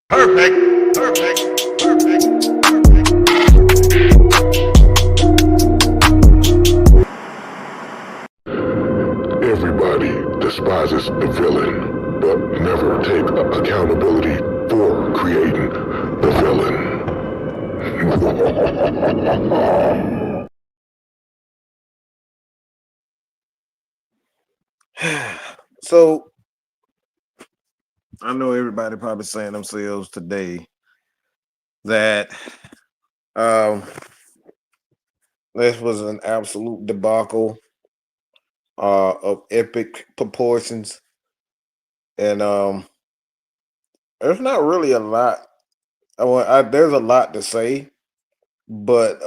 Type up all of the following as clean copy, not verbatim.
Perfect. Everybody despises the villain, but never take accountability for creating the villain. So I know everybody probably saying themselves today that um this was an absolute debacle of epic proportions. And there's not really a lot. There's a lot to say, but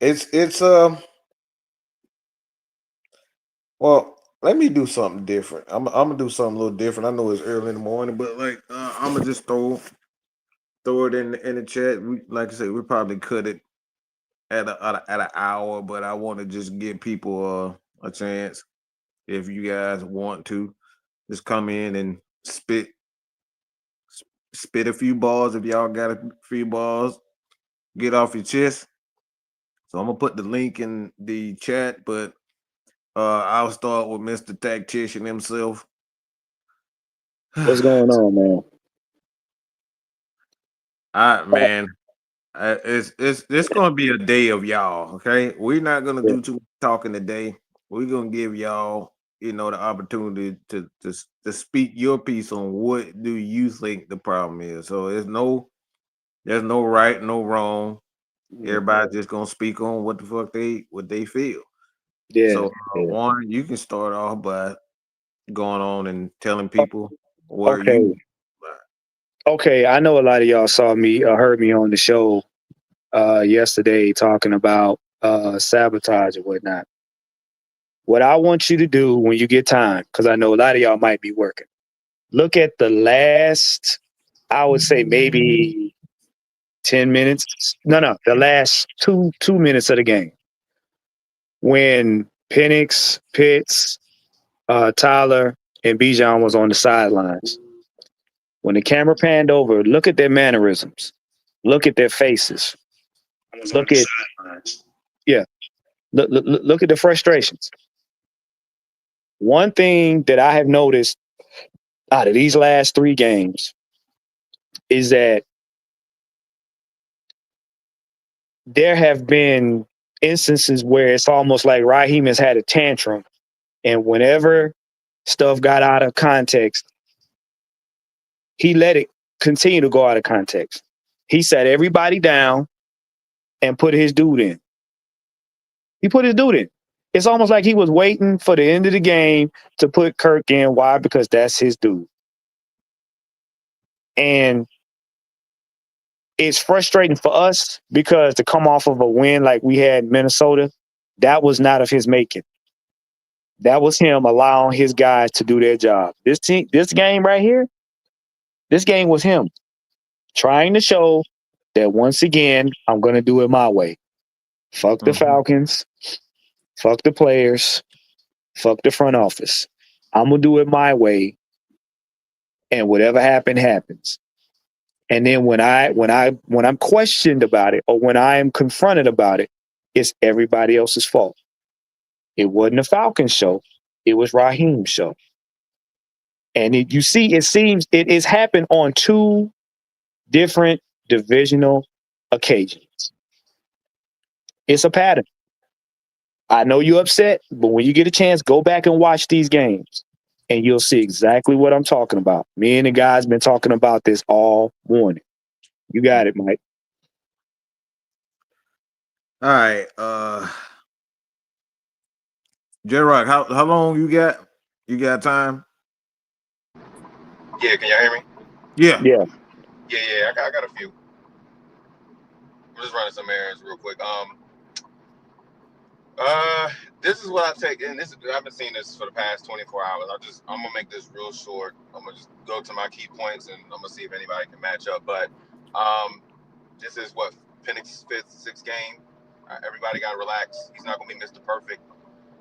it's well, let me do something different. I'm gonna do something a little different. I know it's early in the morning, but like I'm gonna just throw it in the chat. Like I said, we probably cut it at an hour, but I want to just give people a chance. If you guys want to, just come in and spit a few balls. If y'all got a few balls, get off your chest. So I'm gonna put the link in the chat, but I'll start with Mr. Tactician himself. What's going on, man? All right, man. It's gonna be a day of y'all. Okay, we're not gonna Yeah. do too much talking today. We're gonna give y'all, the opportunity to speak your piece on what do you think the problem is. So there's no right, no wrong. Everybody just gonna speak on what the fuck they feel. Yeah. So Yeah. Warren, you can start off by going on and telling people where Okay. you. Okay. I know a lot of y'all saw me, heard me on the show yesterday talking about sabotage and whatnot. What I want you to do when you get time, because I know a lot of y'all might be working, look at the last, I would say maybe 10 minutes. No, the last two minutes of the game when Penix, Pitts, Tyler, and Bijan was on the sidelines. When the camera panned over, look at their mannerisms. Look at their faces. Look at yeah. Look at the frustrations. One thing that I have noticed out of these last three games is that there have been instances where it's almost like Raheem has had a tantrum, and whenever stuff got out of context, he let it continue to go out of context. He sat everybody down and put his dude in. He put his dude in. It's almost like he was waiting for the end of the game to put Kirk in. Why? Because that's his dude. And it's frustrating for us because to come off of a win like we had in Minnesota, that was not of his making. That was him allowing his guys to do their job. This game right here, this game was him trying to show that once again, I'm going to do it my way. Fuck the Falcons. Fuck the players. Fuck the front office. I'm going to do it my way. And whatever happens. And then when I'm questioned about it or when I am confronted about it, it's everybody else's fault. It wasn't the Falcons show. It was Raheem's show. And you see, it seems it has happened on two different divisional occasions. It's a pattern. I know you're upset, but when you get a chance, go back and watch these games and you'll see exactly what I'm talking about. Me and the guys been talking about this all morning. You got it, Mike. All right, J-Rock, how long you got? You got time? Yeah, can y'all hear me? Yeah. Yeah. Yeah, I got a few. I'm just running some errands real quick. This is what I take, and I've been seeing this for the past 24 hours. I'm gonna make this real short. I'm gonna just go to my key points, and I'm gonna see if anybody can match up. But this is what Penix's sixth game. Everybody got to relax. He's not gonna be Mr. Perfect.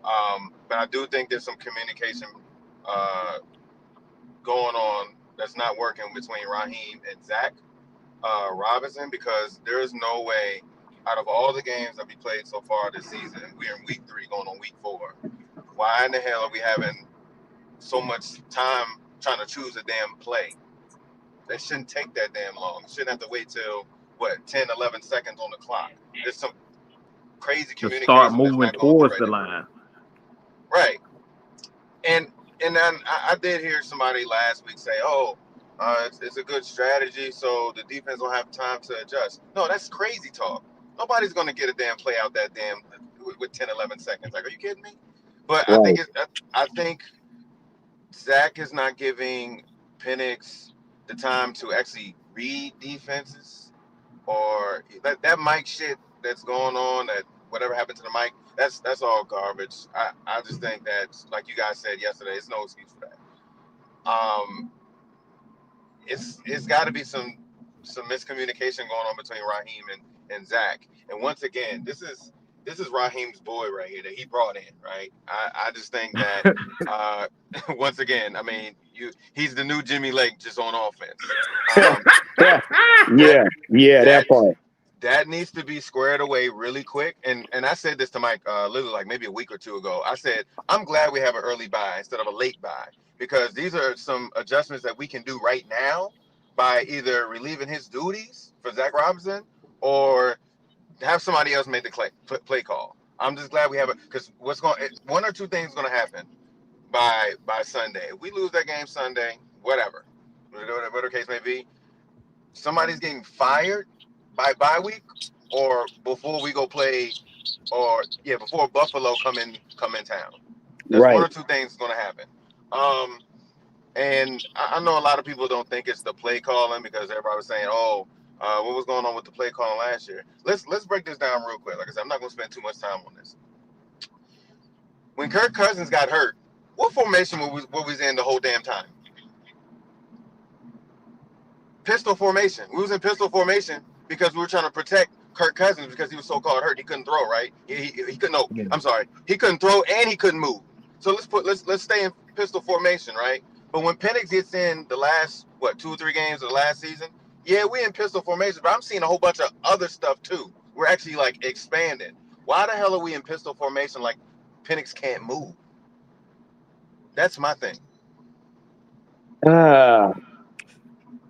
But I do think there's some communication going on that's not working between Raheem and Zach Robinson, because there is no way out of all the games that we played so far this season, we're in week 3 going on week 4. Why in the hell are we having so much time trying to choose a damn play? That shouldn't take that damn long. Shouldn't have to wait till, 10, 11 seconds on the clock. There's some crazy To start communication that's moving not going through towards right the now. line. Right. And then I did hear somebody last week say, "Oh, it's a good strategy, so the defense will have time to adjust." No, that's crazy talk. Nobody's going to get a damn play out that damn with 10, 11 seconds. Like, are you kidding me? But Right. I think Zach is not giving Penix the time to actually read defenses, or that mic shit that's going on, that whatever happened to the mic, that's all garbage. I just think that, like you guys said yesterday, it's no excuse for that. It's got to be some miscommunication going on between Raheem and Zach. And once again, this is Raheem's boy right here that he brought in, right? I just think that once again, I mean, he's the new Jimmy Lake, just on offense. Yeah, that That part. that needs to be squared away really quick. And I said this to Mike literally like maybe a week or two ago. I said, I'm glad we have an early buy instead of a late buy, because these are some adjustments that we can do right now by either relieving his duties for Zach Robinson or have somebody else make the play call. I'm just glad we have it, because one or two things going to happen by Sunday. If we lose that game Sunday, whatever the case may be, somebody's getting fired by bye week, or before we go play, or before Buffalo come in town. That's Right. one or two things going to happen. And I know a lot of people don't think it's the play calling, because everybody was saying, "Oh, what was going on with the play calling last year?" Let's break this down real quick. Like I said, I'm not going to spend too much time on this. When Kirk Cousins got hurt, what formation was in the whole damn time? Pistol formation. We was in pistol formation because we were trying to protect Kirk Cousins, because he was so-called hurt. He couldn't throw, right? He couldn't. No, I'm sorry. He couldn't throw and he couldn't move. So let's stay in pistol formation, right? But when Penix gets in the last 2 or 3 games of the last season, yeah, we're in pistol formation. But I'm seeing a whole bunch of other stuff too. We're actually like expanding. Why the hell are we in pistol formation like Penix can't move? That's my thing.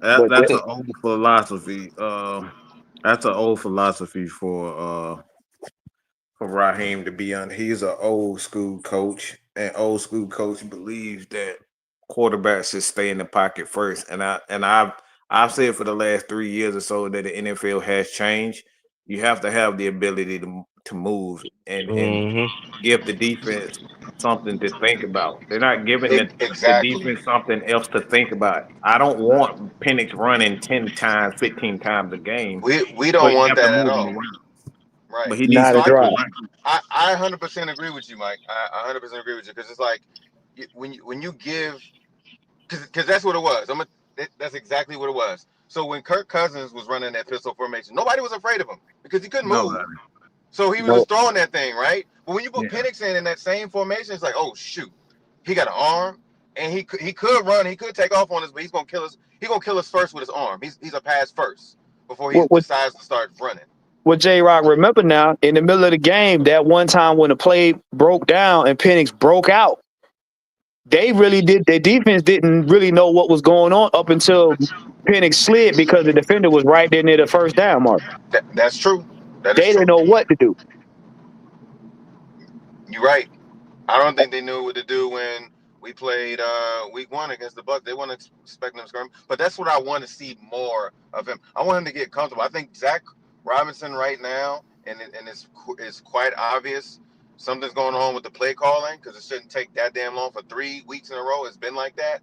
That's an old philosophy. That's an old philosophy for Raheem to be on. He's an old school coach, and old school coach believes that quarterbacks should stay in the pocket first. And I've said for the last 3 years or so that the NFL has changed. You have to have the ability to move and give the defense something to think about. They're not giving the Exactly. defense something else to think about. I don't want Penix running 10 times, 15 times a game, We but don't you want have to that at move him all. around. Right. But he needs Not to a So stick drive. around. I 100% agree with you, Mike. I 100% agree with you, because it's like when you give, because that's what it was. That's exactly what it was. So when Kirk Cousins was running that pistol formation, nobody was afraid of him because he couldn't move. Nobody. So he was No. just throwing that thing, right? But when you put Yeah. Penix in that same formation, it's like, oh shoot, he got an arm, and he could run, he could take off on us, but he's gonna kill us. He's gonna kill us first with his arm. He's a pass first before he What decides to start running. J Rock, remember now, in the middle of the game, that one time when the play broke down and Penix broke out, their defense didn't really know what was going on up until Penix slid, because the defender was right there near the first down mark. That's true. That They is didn't true. know what to do. You're right. I don't think they knew what to do when we played week 1 against the Bucs. They weren't expecting him to scrum, but that's what I want to see more of him. I want him to get comfortable. I think Zach Robinson right now, and it's quite obvious something's going on with the play calling, because it shouldn't take that damn long. For 3 weeks in a row, it's been like that.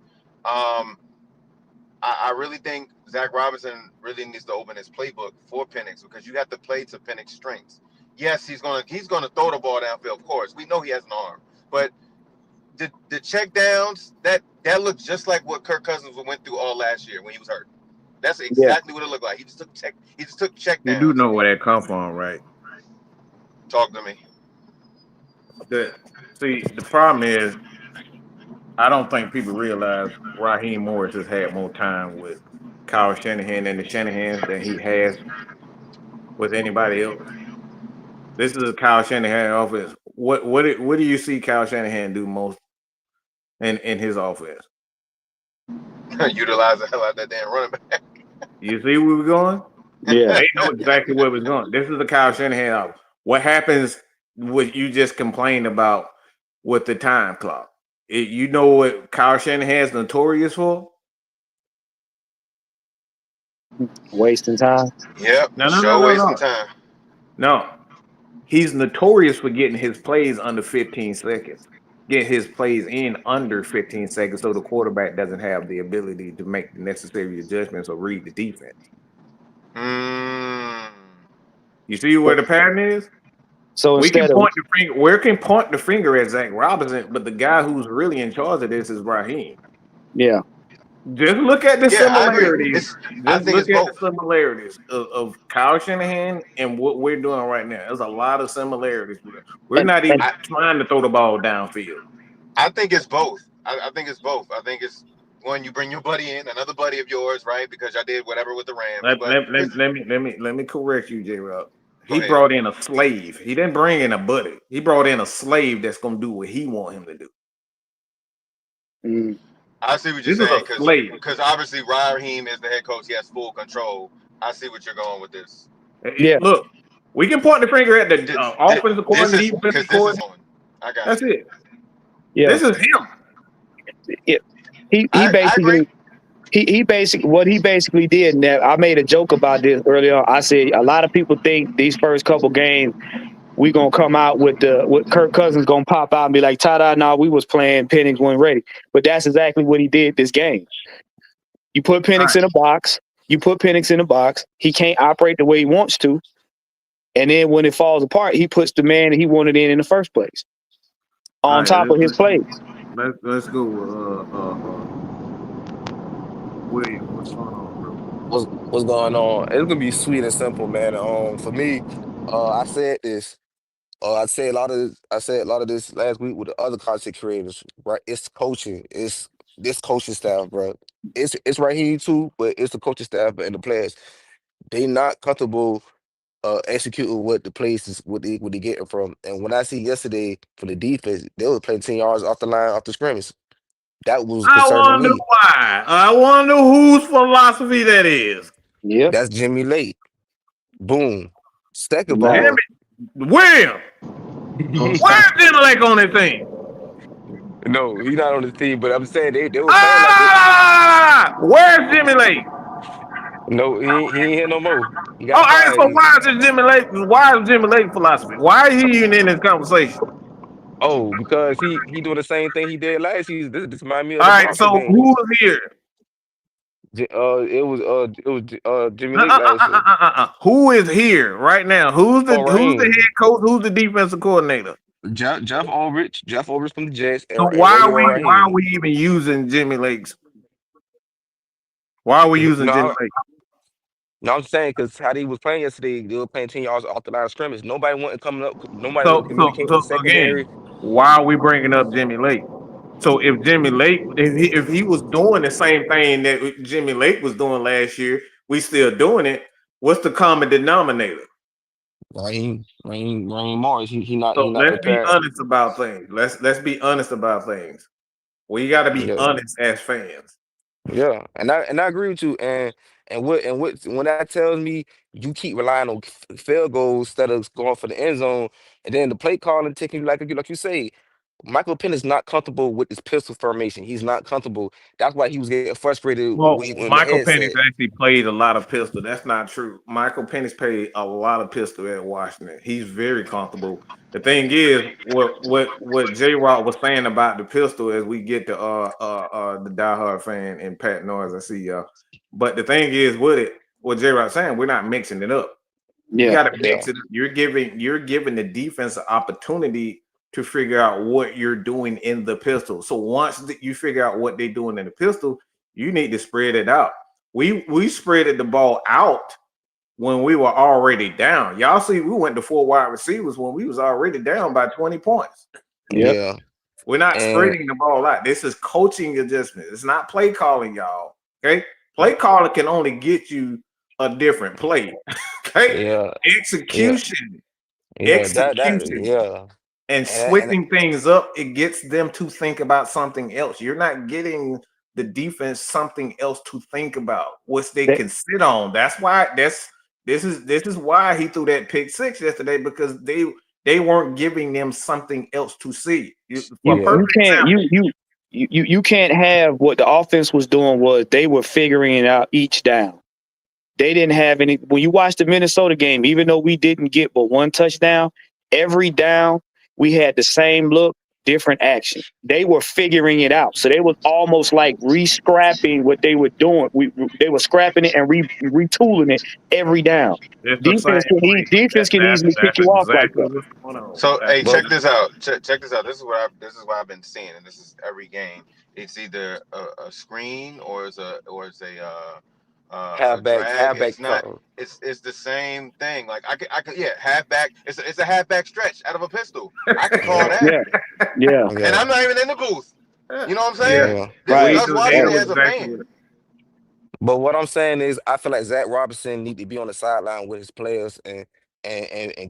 I really think Zach Robinson really needs to open his playbook for Penix, because you have to play to Penix's strengths. Yes, he's gonna throw the ball downfield. Of course, we know he has an arm, but the check downs, that looked just like what Kirk Cousins went through all last year when he was hurt. That's Yeah. exactly what it looked like. He just took check You do downs. know where that come from, right? Talk to me. The problem is I don't think people realize Raheem Morris has had more time with Kyle Shanahan and the Shanahans than he has with anybody else. This is a Kyle Shanahan offense. What do you see Kyle Shanahan do most in his offense? Utilize the hell out of that damn running back. You see where we're going? Yeah. They know exactly where we're going. This is the Kyle Shanahan offense. What happens? What you just complained about with the time clock? You know what Kyle Shanahan's notorious for? Wasting time. Yep, No, no, no, show no, wasting no. time. No. He's notorious for getting his plays under 15 seconds. Get his plays in under 15 seconds so the quarterback doesn't have the ability to make the necessary adjustments or read the defense. Mm. You see where the pattern is? So We can instead of point the finger. We can point the finger at Zach Robinson, but the guy who's really in charge of this is Raheem. yeah, Just look at the Yeah, I agree. similarities. I Just think look it's at the both. similarities of Kyle Shanahan and what we're doing right now. There's a lot of similarities. We're and not even I, trying to throw the ball downfield. I think it's both. I think it's both. I think it's one, you bring your buddy in, another buddy of yours, right? Because I did whatever with the Rams. Let, But let, let, let me correct you, J Rob. go He ahead. brought in a slave. He didn't bring in a buddy. He brought in a slave that's gonna do what he want him to do. I see what you're This is saying a slave. because obviously Raheem is the head coach. He has full control. I see what you're going with this. yeah, Look, we can point the finger at the This, offensive this coordinator, is defensive because this is coordinator. on. I got That's you. it. yeah. This is him. He I agree. basically what he basically did. And I made a joke about this earlier. I said a lot of people think these first couple games we gonna come out with Kirk Cousins gonna pop out and be like, "Ta-da! Nah, we was playing Penix wasn't ready." But that's exactly what he did this game. You put Penix in a box. You put Penix in a box. He can't operate the way he wants to. And then when it falls apart, he puts the man that he wanted in the first place on top of his plays. Let's go. William, what's going on, bro? What's going on? It's gonna be sweet and simple, man. For me, I said this. I said a lot of this last week with the other content creators. Right, it's coaching. It's this coaching staff, bro. It's Raheem too, but it's the coaching staff and the players. They not comfortable executing what the plays is what they getting from. And when I see yesterday for the defense, they were playing 10 yards off the line, off the scrimmage. That was I concerning wonder me. why. I wonder whose philosophy that is. Yep. That's Jimmy Lake. Boom. Second of Nah. Damn all, it, William. Where's Jimmy Lake on this thing? no, he's not on the team, but I'm saying they were playing like they Where's Jimmy Lake? no, he ain't here no more. He Oh, got all right. fired. So why is it Jimmy Lake? Why is Jimmy Lake philosophy? Why is he even in this conversation? Oh, because he doing the same thing he did last season. This remind me of All the right. Bronco So game. who's here? It was Jimmy Lake last year. Who is here right now? Who's the Oh, head Raheem. coach? Who's the defensive coordinator? Jeff Ulrich from the Jets, So and Ray why are Raheem. we even using Jimmy Lake's? Why are we using Jimmy No, Lake? no, I'm saying because how they was playing yesterday, they were playing 10 yards off the line of scrimmage. Nobody wasn't coming up. Nobody So wasn't so communicating with so the secondary. again, why are we bringing up Jimmy Lake? So if Jimmy Lake, if he was doing the same thing that Jimmy Lake was doing last year, we still doing it. What's the common denominator? Raheem Morris. He So not let's be prepared. honest about things. Let's be honest about things. We got to be Yeah. honest as fans. Yeah, and I agree with you. And what when that tells me you keep relying on field goals instead of going for the end zone, and then the play calling taking you like you say, Michael Penix not comfortable with this pistol formation. He's not comfortable. That's why he was getting frustrated Well, when the Michael head Penix said, actually played a lot of pistol. That's not true. Michael Penix played a lot of pistol at Washington. He's very comfortable. The thing is, what J Rock was saying about the pistol as we get to the diehard fan and Pat Noise, I see y'all. But the thing is with it, what J Rock saying, we're not mixing it up. You Yeah. got to yeah, mix it up. You're giving the defense an opportunity to figure out what you're doing in the pistol. So once you figure out what they're doing in the pistol, you need to spread it out. We spreaded the ball out when we were already down. Y'all see, we went to 4 wide receivers when we was already down by 20 points. Yep. yeah, We're not And spreading the ball out. This is coaching adjustment. It's not play calling, y'all. Okay, play calling can only get you a different play. Okay, yeah, yeah, execution, that execution, yeah, and and switching things up. It gets them to think about something else. You're not getting the defense something else to think about, which they That, can sit on. That's why this is why he threw that pick six yesterday because they weren't giving them something else to see. For a yeah, you perfect can't example, you can't have what the offense was doing was they were figuring it out each down. They didn't have any. When you watch the Minnesota game, even though we didn't get but one touchdown, every down we had the same look, different action. They were figuring it out, so they was almost like re-scrapping what they were doing. They were scrapping it and retooling it every down. it's the same play. Defense can easily pick That's you off like exactly that. what's going on. So That's hey, but check exactly. this out. Check this out. This is what I've been seeing, and this is every game. It's either a screen or a drag. halfback It's not. cover. It's the same thing. Like I could yeah, halfback. It's a halfback stretch out of a pistol. I can call Yeah, that, Yeah, yeah, and yeah, I'm not even in the booth. You know what I'm Yeah, saying? yeah. This is right. we us do. They watching Right. it know as a exactly fan. what. But what I'm saying is, I feel like Zach Robinson need to be on the sideline with his players and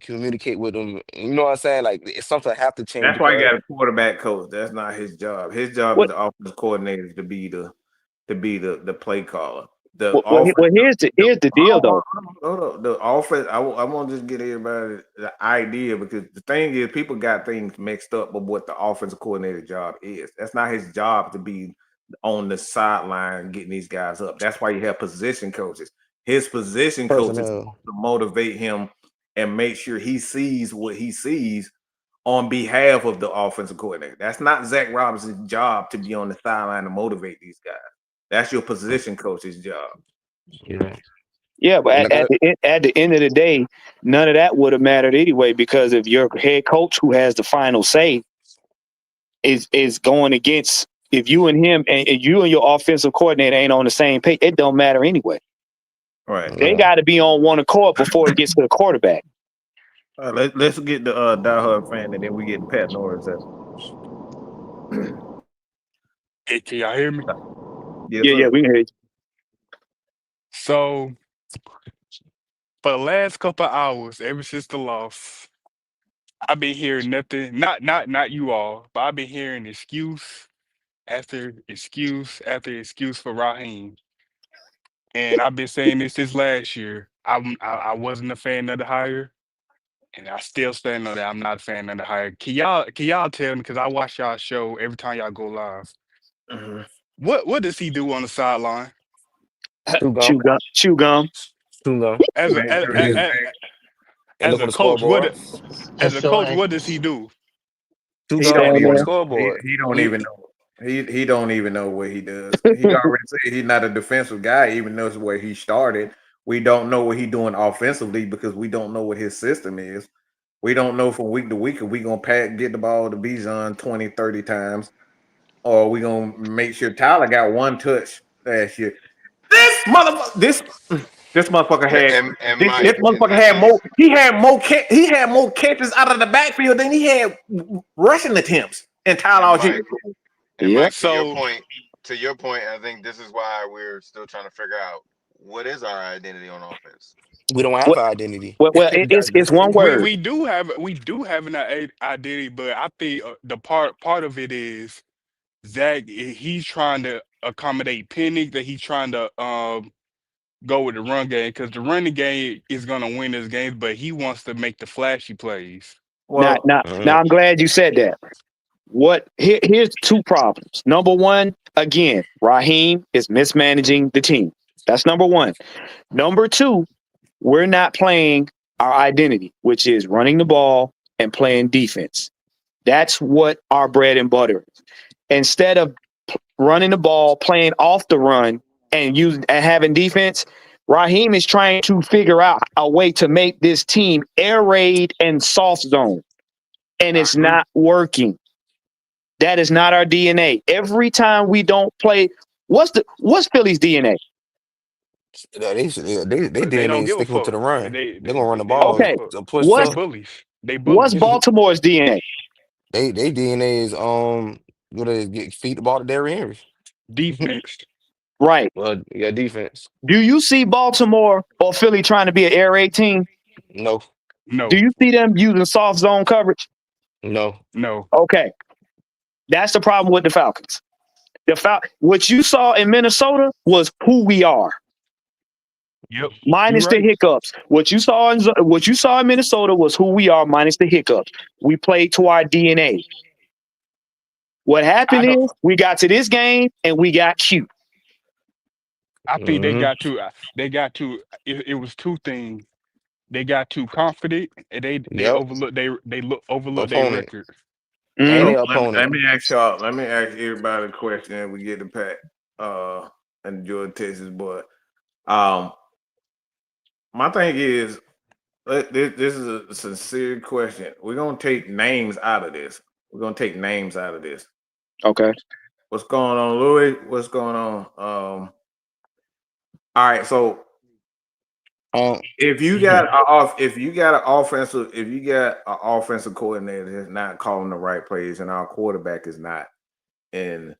communicate with them. You know what I'm saying? Like it's something have to change That's why you because got a quarterback coach. That's not his job. His job is What? the offensive coordinator to be the play caller. The Well, offense. here's the deal though. Hold on. The offense. I want to just get everybody the idea because the thing is, people got things mixed up with what the offensive coordinator job is. That's not his job to be on the sideline getting these guys up. That's why you have position coaches. His position coaches personnel. to motivate him and make sure he sees what he sees on behalf of the offensive coordinator. That's not Zach Robinson's job to be on the sideline to motivate these guys. That's your position coach's job. Yeah, Yeah, but like I, at the end of the day, none of that would have mattered anyway because if your head coach, who has the final say, is going against if you and him and you and your offensive coordinator ain't on the same page, it don't matter anyway. Right. They yeah. got to be on one accord before it gets to the quarterback. Let's get the diehard fan and then we get Pat Norris. Hey, can y'all hear me? Yes, Yeah, yeah, sir. we can hear you. So for the last couple of hours, ever since the loss, I've been hearing nothing. Not you all, but I've been hearing excuse after excuse after excuse for Raheem. And I've been saying this last year. I wasn't a fan of the hire, and I still stand on that. I'm not a fan of the hire. Can y'all tell me? Because I watch y'all show every time y'all go live. Mhm. What does he do on the sideline Two Chew gum, gum, chew gum. two gum, as a Man, through his and as look on a the coach? scoreboard. As And a so coach, I what does he do? Two he gum, don't and Stand look on the even there. scoreboard. he don't You, even know. He don't even know what he does. He already said he's not a defensive guy, even though it's where he started. We don't know what he's doing offensively because we don't know what his system is. We don't know from week to week if we gonna get the ball to Bijan 20, 30 times, or we gonna make sure Tyler got one touch last year. This motherfucker had And this Mike, motherfucker and had these more catches out of the backfield than he had rushing attempts and Tyler and Algier. Mike and Yeah. Mike So to your point, I think this is why we're still trying to figure out what is our identity on offense. we don't have Well, an identity. it's one we word. we do have an identity, but I think the part of it is Zach. He's trying to accommodate Penix, that he's trying to go with the run game because the running game is gonna win his games, but he wants to make the flashy plays. Now, Well, now, Mm, now, I'm glad you said that. Here's two problems. Number one, again, Raheem is mismanaging the team. That's number one. Number two, we're not playing our identity, which is running the ball and playing defense. That's what our bread and butter is. Instead of running the ball, playing off the run, and having defense, Raheem is trying to figure out a way to make this team air raid and soft zone, and I it's agree. not working. That is not our DNA. Every time we don't play, what's Philly's DNA? they They don't DNA is give a sticking to fuck. the They run. they They're gonna run the they don't give ball, a Okay, fuck. push They what's tough. bullies. They what's bullies. Baltimore's DNA? They DNA is gonna get feed the ball to Derrick Henry. Defense. Right. Well, yeah, defense. Do you see Baltimore or Philly trying to be an air raid team? No, Do No. you see them using soft zone coverage? no. No. Okay. That's the problem with the Falcons. What you saw in Minnesota was who we are, Yep. You minus the right. hiccups. What you saw in Minnesota was who we are, minus the hiccups. We played to our DNA. What I happened don't. is we got to this game and we got cute. I think they Hmm. got too. They got too. It was two things. They got too confident, and they Yep. overlooked overlooked their Opponent record. and Mm-hmm. So their let opponent. me ask y'all. Let me ask everybody a question, and we get to Pat and George Texas. But um, my thing is, this is a sincere question. We're gonna take names out of this. We're gonna take names out of this. Okay. What's going on, Louis? What's going on? All right. So Um, if you got a off, if you got an offensive coordinator that's not calling the right plays, and our quarterback is not in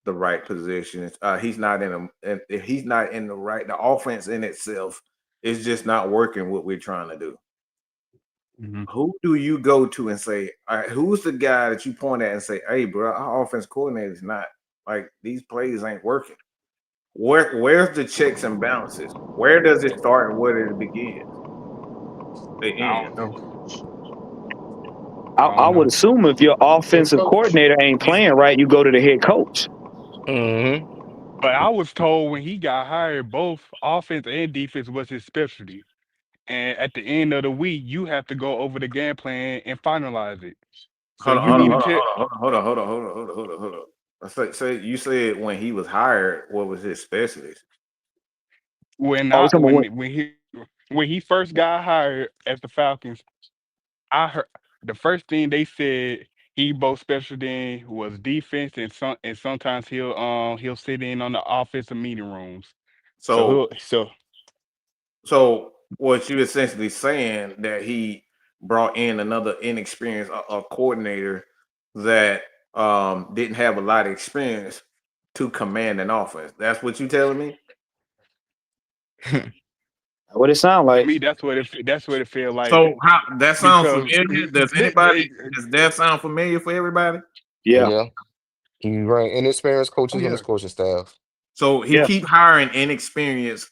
the right positions, he's not if he's not in the offense in itself is just not working what we're trying to do. Mhm. Who do you go to and say, all right, who's the guy that you point at and say, hey, bro, our offense coordinator is not like these plays ain't working? Where's the checks and balances? Where does it start and where does it begin? The I end. don't know. I I don't would know. assume if your Head offensive coach. coordinator ain't playing right, you go to the head coach. hmm But I was told when he got hired, both offense and defense was his specialty. And at the end of the week, you have to go over the game plan and finalize it. So Hold on, you hold on, need to hold on, tell. hold on, hold on, hold on, hold on, hold on, hold on, hold on. Say you said when he was hired, what was his specialty? When Oh, I some when he first got hired at the Falcons, I heard the first thing they said he both special in was defense and sometimes he'll sit in on the offensive meeting rooms. So So so So what you essentially saying that he brought in another inexperienced a coordinator that didn't have a lot of experience to command an offense. That's what you telling me? what it sound to like. me that's what it feel like So how that sounds because familiar? Does that sound familiar for everybody? Yeah. Yeah, you right. Inexperienced oh coaches on yeah, his coaching staff. So he Yeah. keep hiring inexperienced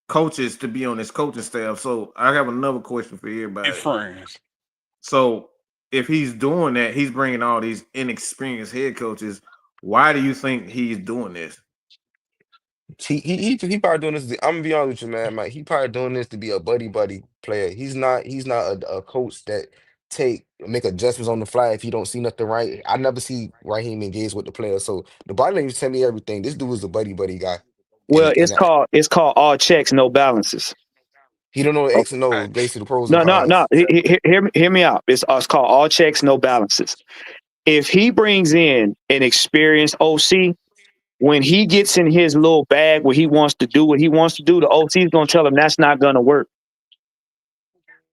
coaches to be on his coaching staff. So I have another question for and everybody. friends. So if he's doing that, he's bringing all these inexperienced head coaches. Why do you think he's doing this? He probably doing this. I'm gonna be honest with you, man. Mike, he probably doing this to be a buddy player. He's not a coach that make adjustments on the fly if he don't see nothing right. I never see Raheem engage with the players. So the body language tell me everything. This dude is a buddy guy, Well, and it's called all checks, no balances. he don't know the Oh, X and O's, Facts. basically the pros and no, no, no. cons. Hear me out. It's called all checks, no balances. If he brings in an experienced OC, when he gets in his little bag where he wants to do what he wants to do, the OC is going to tell him that's not going to work.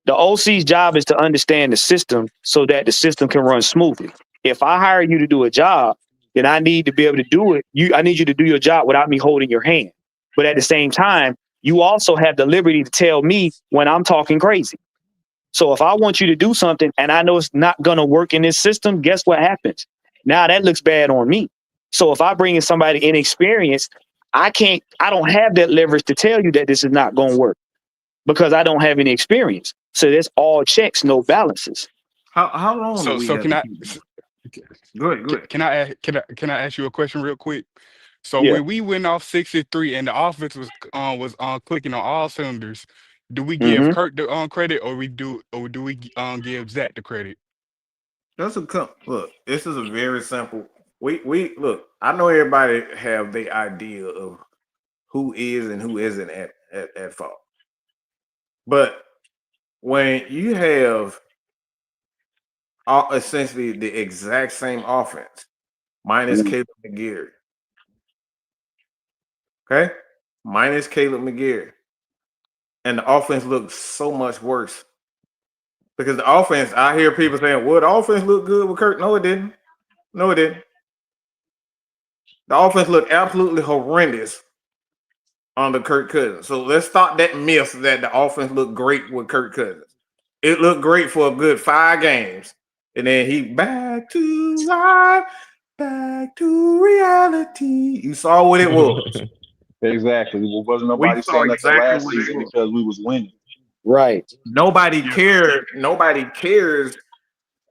The OC's job is to understand the system so that the system can run smoothly. If I hire you to do a job, then I need to be able to do it. I need you to do your job without me holding your hand. But at the same time, you also have the liberty to tell me when I'm talking crazy. So if I want you to do something and I know it's not going to work in this system, guess what happens? Now that looks bad on me. So if I bring in somebody inexperienced, I don't have that leverage to tell you that this is not going to work because I don't have any experience. So there's all checks, no balances. How long do we So have can to I keep this? Go ahead, go ahead. can I ask you a question real quick? So Yeah. when we went off 63 and the offense was clicking on all cylinders, do we give hmm Kirk the credit or do we give Zach the credit? Look. This is a very simple. We look. I know everybody have the idea of who is and who isn't at fault, but when you have essentially the exact same offense minus Caleb McGarry, okay, minus Caleb McGarry, and the offense looks so much worse Because the offense, I hear people saying, "Well, the offense looked good with Kirk." No, it didn't. No, it didn't. The offense looked absolutely horrendous under Kirk Cousins. So let's stop that myth that the offense looked great with Kirk Cousins. It looked great for a good 5 games, and then he back to life, back to reality. You saw what it was. Exactly. Well, wasn't We nobody saw saying nothing exactly last what it season was. because we was winning. Right. Nobody Yeah. cared. Nobody cares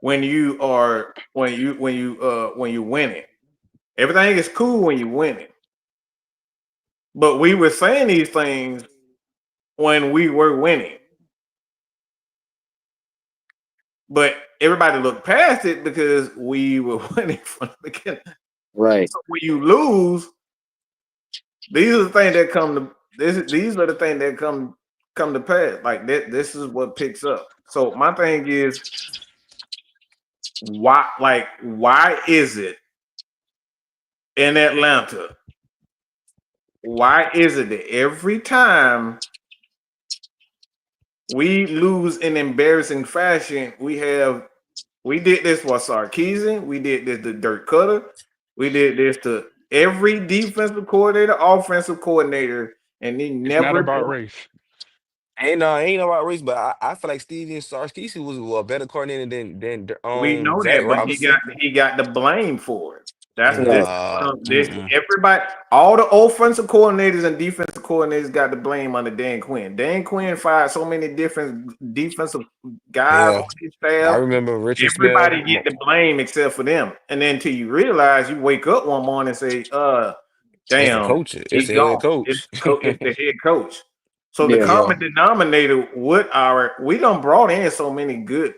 when you are when you winning. Everything is cool when you winning. But we were saying these things when we were winning. But everybody looked past it because we were winning from the beginning. Right. So when you lose, these are the things that come to these are the things that come to pass. Like that, this is what picks up. So my thing is why is it in Atlanta? Why is it that every time we lose in embarrassing fashion, we did this for Sarkeesian, we did this to Dirk Cutter, we did this to every defensive coordinator, offensive coordinator, and they It's not never about do. race. Ain't about race, but I feel like Steven Sarkisian was a better coordinator than We know Zach that, but Robinson. he got the blame for it. That's this Right. this Mm-mm. everybody, all the offensive coordinators and defensive coordinators got the blame under Dan Quinn. Dan Quinn fired so many different defensive guys on Yeah, his I staff. remember Richard Everybody Smell. get the blame except for them. And then till you realize, you wake up one morning and say, It's the damn, coach. It's he the head gone. coach. It's the head coach. So the Yeah. Yeah. common denominator with we done brought in so many good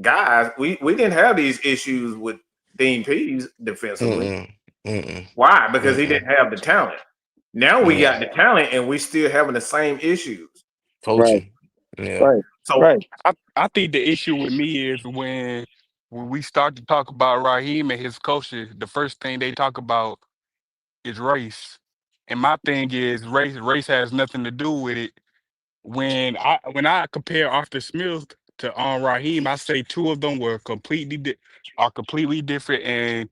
guys. We didn't have these issues with Dean Pease defensively. Mm-mm. Mm-mm. Why? Because he Mm-mm. didn't have the talent. Now we Yeah. got the talent and we still having the same issues. Right. Coaching. Yeah. Right. So Right. I think the issue with me is when we start to talk about Raheem and his coaches, the first thing they talk about is race. And my thing is race has nothing to do with it. When I compare Arthur Smith to Raheem, I say two of them were are completely different and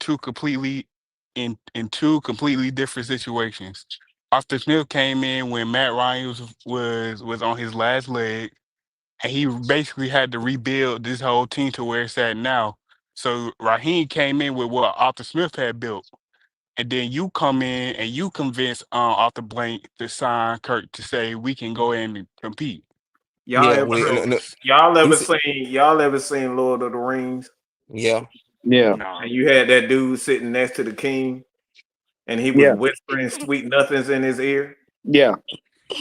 in two completely different situations. Arthur Smith came in when Matt Ryan was on his last leg, and he basically had to rebuild this whole team to where it's at now. So Raheem came in with what Arthur Smith had built. And then you come in and you convince Arthur Blank to sign Kirk to say we can go in and compete. y'all Yeah. ever We, no, no, he said, y'all ever seen Lord of the Rings? yeah. Yeah. No. And you had that dude sitting next to the king and he was Yeah. whispering sweet nothings in his ear. Yeah.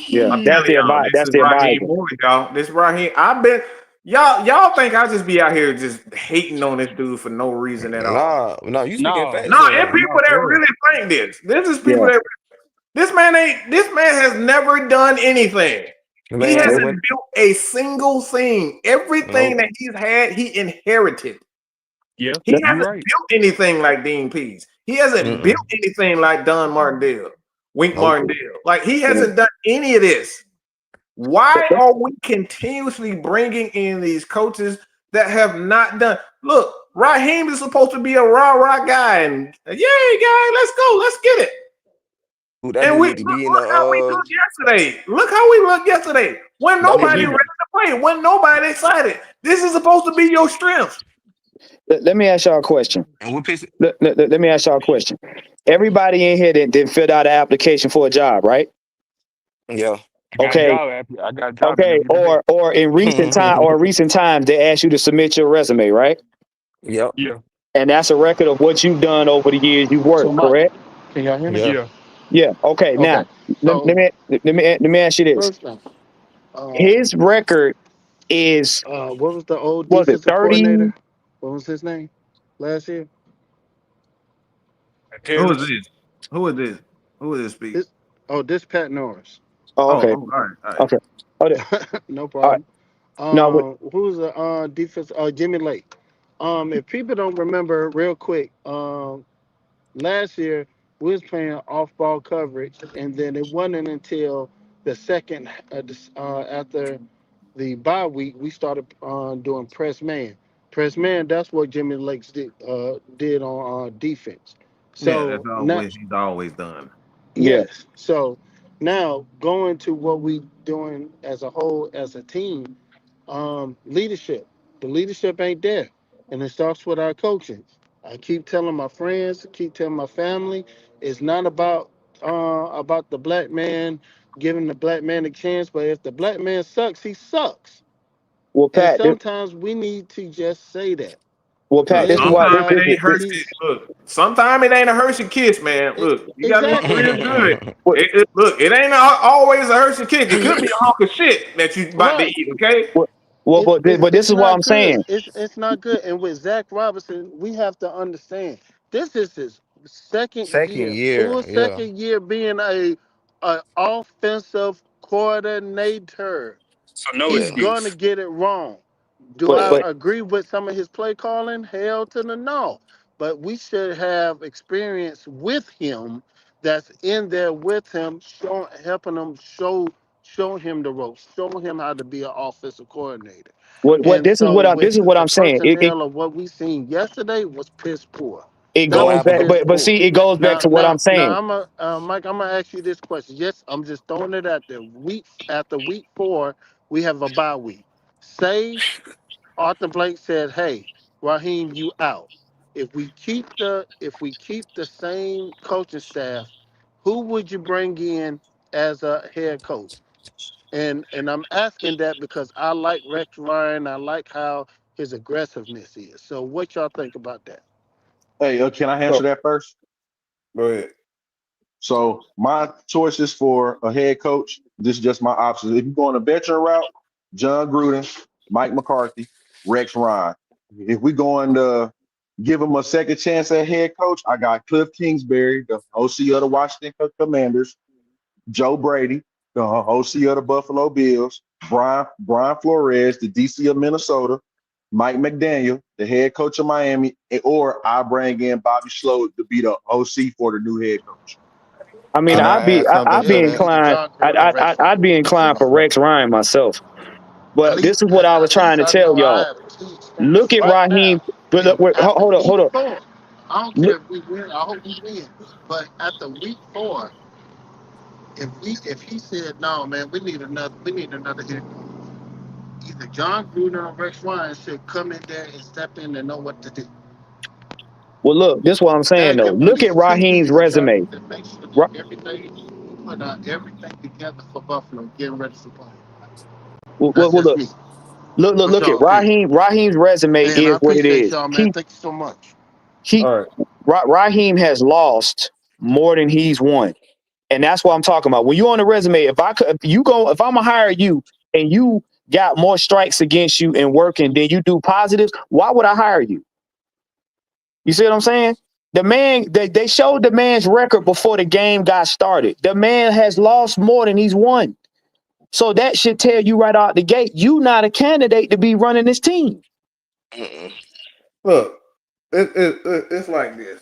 Yeah. I'm That's telling the y'all, advice. this That's is the Raheem advisor. Morris, y'all. This Raheem. I've been y'all think I just be out here just hating on this dude for no reason at all. Nah, you speaking No, facts No, and though. people no, that for real. really think this. This is people Yeah. that this man has never done anything. He Man, Nope. hasn't when built a single thing. Everything nope. that he's had, he inherited. Yeah, He you hasn't right. built anything like Dean Pease. He hasn't built Mm-mm. anything like Don Martindale, Wink Nope. Martindale. Like he Yeah. hasn't done any of this. Why are we continuously bringing in these coaches that have not done? Look, Raheem is supposed to be a rah guy, and yay, guy, let's go, let's get it. That And dude we need to be in look the how we looked yesterday. Look how we looked yesterday. When that need to nobody be ready to play, when nobody excited. This is supposed to be your strength. Let me ask y'all a question. and what piss Let me ask y'all a question. Everybody in here that filled out an application for a job, right? yeah. Okay. I got a job Okay. interview today. Or in recent times they ask you to submit your resume, right? Yep. Yeah, And that's a record of what you've done over the years you've So worked, my, correct? can y'all hear me? Yeah. yeah. Yeah. Okay. Now Okay. So let me ask you this. first thing, His record is what was the old was it defensive 30? coordinator? What was his name last year? Who is Tennis. this? Who is this? Who is this speak? This this Pat Norris. Oh, Oh, okay. all right, all right. Okay. Oh, No all right. problem. No, but Who's the defense? Jimmy Lake. If people don't remember, real quick, last year we was playing off ball coverage, and then it wasn't until the second after the bye week, we started doing press man. Press man, that's what Jimmy Lakes did on defense. Yeah, that's So now, always he's always done. Yeah. yes. So now going to what we doing as a whole as a team, leadership. The leadership ain't there, and it starts with our coaching. I keep telling my friends, keep telling my family, it's not about the black man giving the black man a chance, but if the black man sucks, he sucks, Well, and Pat. sometimes we need to just say that. Well, Pat. Look, This is Let why. him This, sometimes it this, know ain't this, Hershey. he's Look, sometimes it ain't a Hershey kiss, man. Look, you gotta look exactly real good. what, Look, it ain't always a Hershey kiss. It could be a hunk of shit that you about to right. eat. Okay. what, well, but this It's is what not I'm good. saying. It's not good. And with Zach Robinson, we have to understand this is his second Second year, year, full yeah. second year being a offensive coordinator. So no He's Yeah. gonna excuse. get it wrong. Do But I Yeah. but agree with some of his play calling? Hell to the no. But we should have experience with him that's in there with him, helping him show him the ropes, show him how to be an offensive coordinator. what And so this is with what the I'm saying. personnel of what we seen yesterday was piss poor. It That So what goes was back, happened? piss but poor. see, it goes back to what I'm saying. Mike. I'm gonna ask you this question. Yes, I'm just throwing it out there. After week 4, we have a bye week. Say Arthur Blank said, "Hey, Raheem, you out. If we keep the same coaching staff, who would you bring in as a head coach?" And I'm asking that because I like Rex Ryan. I like how his aggressiveness is. So what y'all think about that? Hey, can I So, answer that first? Go ahead. So my choices for a head coach, this is just my options. If you're going a veteran route, John Gruden, Mike McCarthy, Rex Ryan. If we're going to give him a second chance at head coach, I got Cliff Kingsbury, the OC of the Washington Commanders, Joe Brady, the OC of the Buffalo Bills, Brian Flores, the DC of Minnesota, Mike McDaniel, the head coach of Miami, or I bring in Bobby Slow to be the OC for the new head coach. I mean, Can I add something I'd be It'll too? be either inclined. John Gruden or Rex Ryan. I'd be inclined for Rex Ryan myself. But this is what I was At trying least to I tell know I y'all. have two Look chances at right now. Raheem. But If look, wait, after hold up, week hold up. 4, I don't Look, care if we win. I hope we win. But after week 4, if he said no, man, we need another head coach. Either John Gruden or Rex Ryan should come in there and step in and know what to do. well, look. This is what I'm saying though. And we Look at need 2 Raheem's years, y'all, resume. to make sure Ra- that we put everything together for Buffalo, getting ready to play. That's well, just look, me. look What's at y'all opinion? Raheem's resume And I is what it appreciate is. y'all, man. Thank you so much. He All right. Raheem has lost more than he's won. And that's what I'm talking about. When you're on the resume, if I'm gonna hire you and you got more strikes against you and working than you do positives, why would I hire you? You see what I'm saying? The man, they showed the man's record before the game got started. The man has lost more than he's won. So that should tell you right out the gate, you not a candidate to be running this team. Mm-mm. Look, it's like this.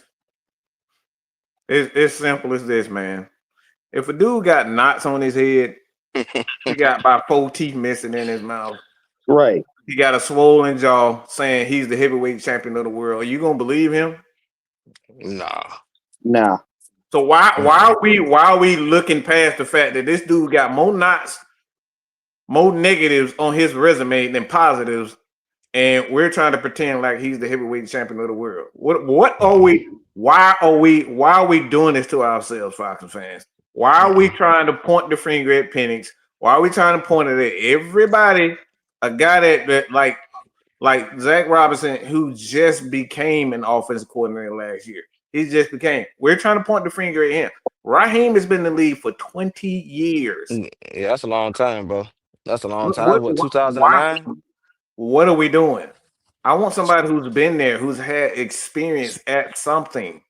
It's simple as this, man. If a dude got knots on his head, he got about 4 teeth missing in his mouth. Right. He got a swollen jaw, saying he's the heavyweight champion of the world. Are you gonna believe him? Nah. Now, So why are we looking past the fact that this dude got more knots, more negatives on his resume than positives, and we're trying to pretend like he's the heavyweight champion of the world? What are we? Why are we doing this to ourselves, Falcons fans? Why are we Mm-mm. trying to point the finger at Penix? Why are we trying to point it at everybody? A guy that like Zach Robinson, who just became an offensive coordinator last year. He just became. We're trying to point the finger at him. Raheem has been in the league for 20 years. Yeah, that's a long time, bro. That's a long time. That What, was what, why? 2009? What are we doing? I want somebody who's been there, who's had experience at something.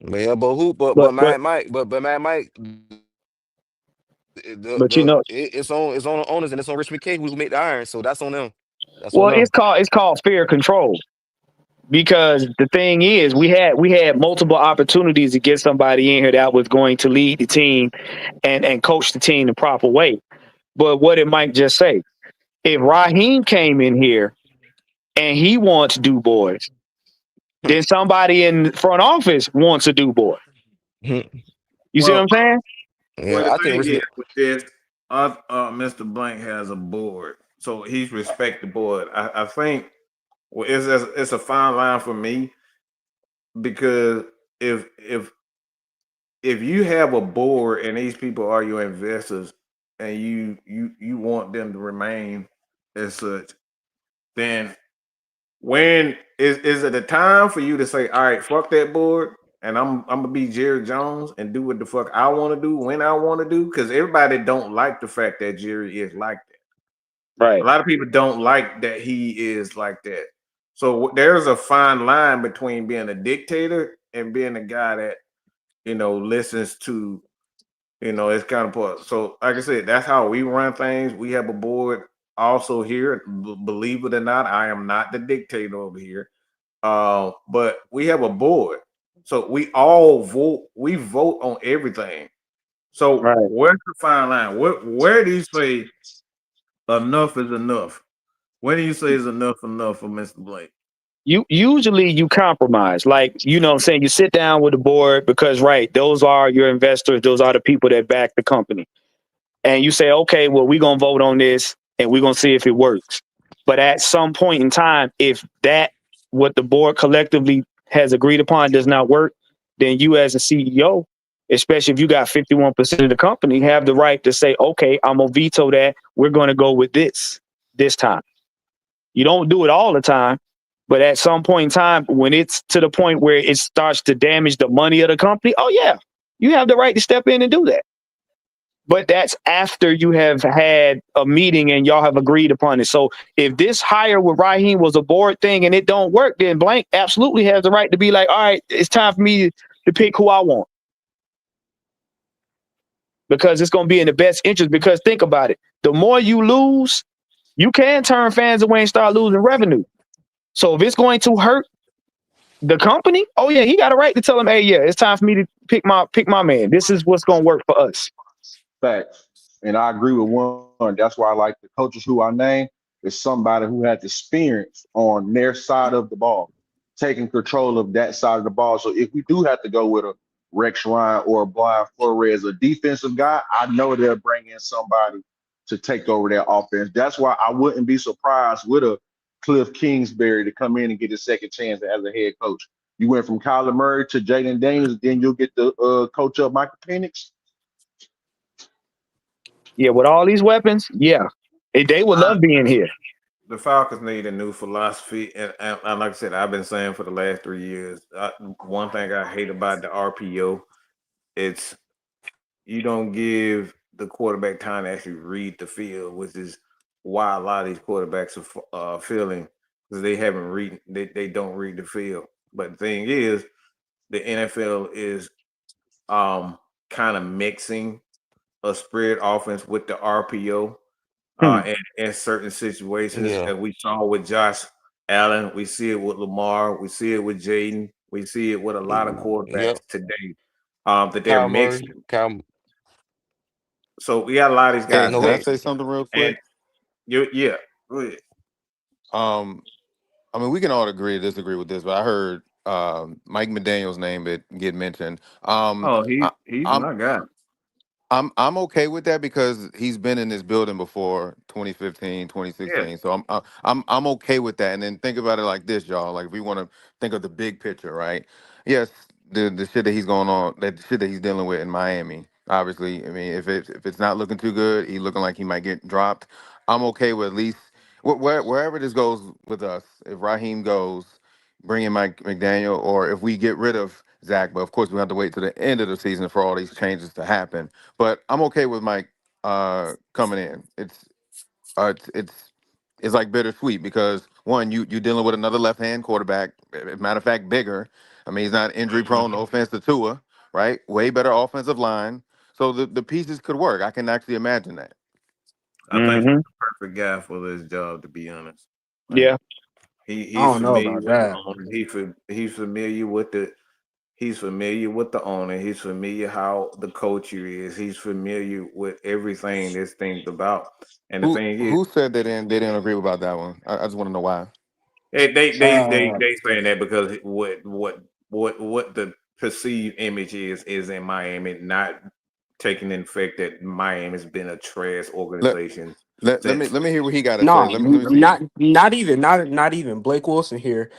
Yeah, but who? but but But man, Mike, but you know, it's on the owners and it's on Rich McKay who make the iron. So that's on them. That's on well, them. it's called fair control. Because the thing is, we had multiple opportunities to get somebody in here that was going to lead the team and coach the team the proper way. But what did Mike just say? If Raheem came in here and he wants Du Bois, then somebody in front office wants a Du Bois. You see what Well, I'm saying? well, the Yeah, I think thing is respect. with this, Mr. Blank has a board, so he's respect the board. I think well, it's a fine line for me because if if if you have a board and these people are your investors and you want them to remain as such, then when is it a time for you to say, all right, fuck that board, and I'm gonna be Jerry Jones and do what the fuck I want to do when I want to do? Because everybody don't like the fact that Jerry is like that. A Right. lot of people don't like that he is like that. So there's a fine line between being a dictator and being a guy that listens to his counterpart. So like I said, that's how we run things. We have a board also here. Believe it or not, I am not the dictator over here. But we have a board, so we all vote. We vote on everything. So Right. where's the fine line? Where do you say enough is enough? When do you say is enough for Mr. Blake? You usually you compromise. Like, you know what I'm saying? You sit down with the board because right, those are your investors, those are the people that back the company. And you say, okay, well, we're gonna vote on this and we're gonna see if it works. But at some point in time, if that what the board collectively has agreed upon does not work, then you as a CEO, especially if you got 51% of the company, have the right to say, okay, I'm gonna veto that. We're gonna go with this time. You don't do it all the time, but at some point in time, when it's to the point where it starts to damage the money of the company, oh yeah, you have the right to step in and do that. But that's after you have had a meeting and y'all have agreed upon it. So if this hire with Raheem was a board thing and it don't work, then Blank absolutely has the right to be like, all right, it's time for me to pick who I want. Because it's going to be in the best interest. Because think about it. The more you lose, you can turn fans away and start losing revenue. So if it's going to hurt the company, oh yeah, he got a right to tell him, hey, yeah, it's time for me to pick my man. This is what's going to work for us. Facts. And I agree with one. That's why I like the coaches who I name is somebody who had experience on their side of the ball, taking control of that side of the ball. So if we do have to go with a Rex Ryan or a Brian Flores, a defensive guy, I know they'll bring in somebody to take over their offense. That's why I wouldn't be surprised with a Cliff Kingsbury to come in and get a second chance as a head coach. You went from Kyler Murray to Jaden Daniels, then you'll get the coach up Michael Penix. Yeah, with all these weapons, yeah, they would love being here. The Falcons need a new philosophy, and like I said, I've been saying for the last 3 years. One thing I hate about the RPO, it's you don't give the quarterback time to actually read the field, which is why a lot of these quarterbacks are failing because they haven't read they don't read the field. But the thing is, the NFL is kind of mixing a spread offense with the RPO Hmm. in certain situations, Yeah, as we saw with Josh Allen, we see it with Lamar, we see it with Jaden, we see it with a lot of quarterbacks yep. today. That they're Kyle Murray, mixing. Kyle, So we got a lot of these yeah, guys no, Can I go say mixing, something real and quick? yeah, go ahead. Um, I mean, we can all agree or disagree with this, but I heard Mike McDaniel's name get mentioned. Oh, I, he's I'm my guy. I'm okay with that because he's been in this building before 2015, Yeah, 2016. So I'm okay with that. And then think about it like this, y'all. Like if we want to think of the big picture, right? Yes, the shit that he's going on, that shit that he's dealing with in Miami. Obviously, I mean, if it's not looking too good, he's looking like he might get dropped. I'm okay with at least wherever this goes with us. If Raheem goes, bring in Mike McDaniel, or if we get rid of Zach, but of course we have to wait to the end of the season for all these changes to happen. But I'm okay with Mike coming in. It's like bittersweet because one, you're dealing with another left hand quarterback. Matter of fact, bigger. I mean, he's not injury prone. No offense to Tua, right? Way better offensive line. So the pieces could work. I can actually imagine that. I think he's Hmm. the perfect guy for this job. To be honest, like Yeah. he I he's don't know familiar about with the that. owner. He's familiar with He's familiar with the owner. He's familiar how the culture is. He's familiar with everything this thing's about. And the thing is, Who said they didn't agree about that one? I just want to know why. Uh, they saying that because what the perceived image is in Miami, not taking in fact that Miami's been a trash Let organization let me since. let me hear what he got to say. No, Let me see. not even Blake Wilson here.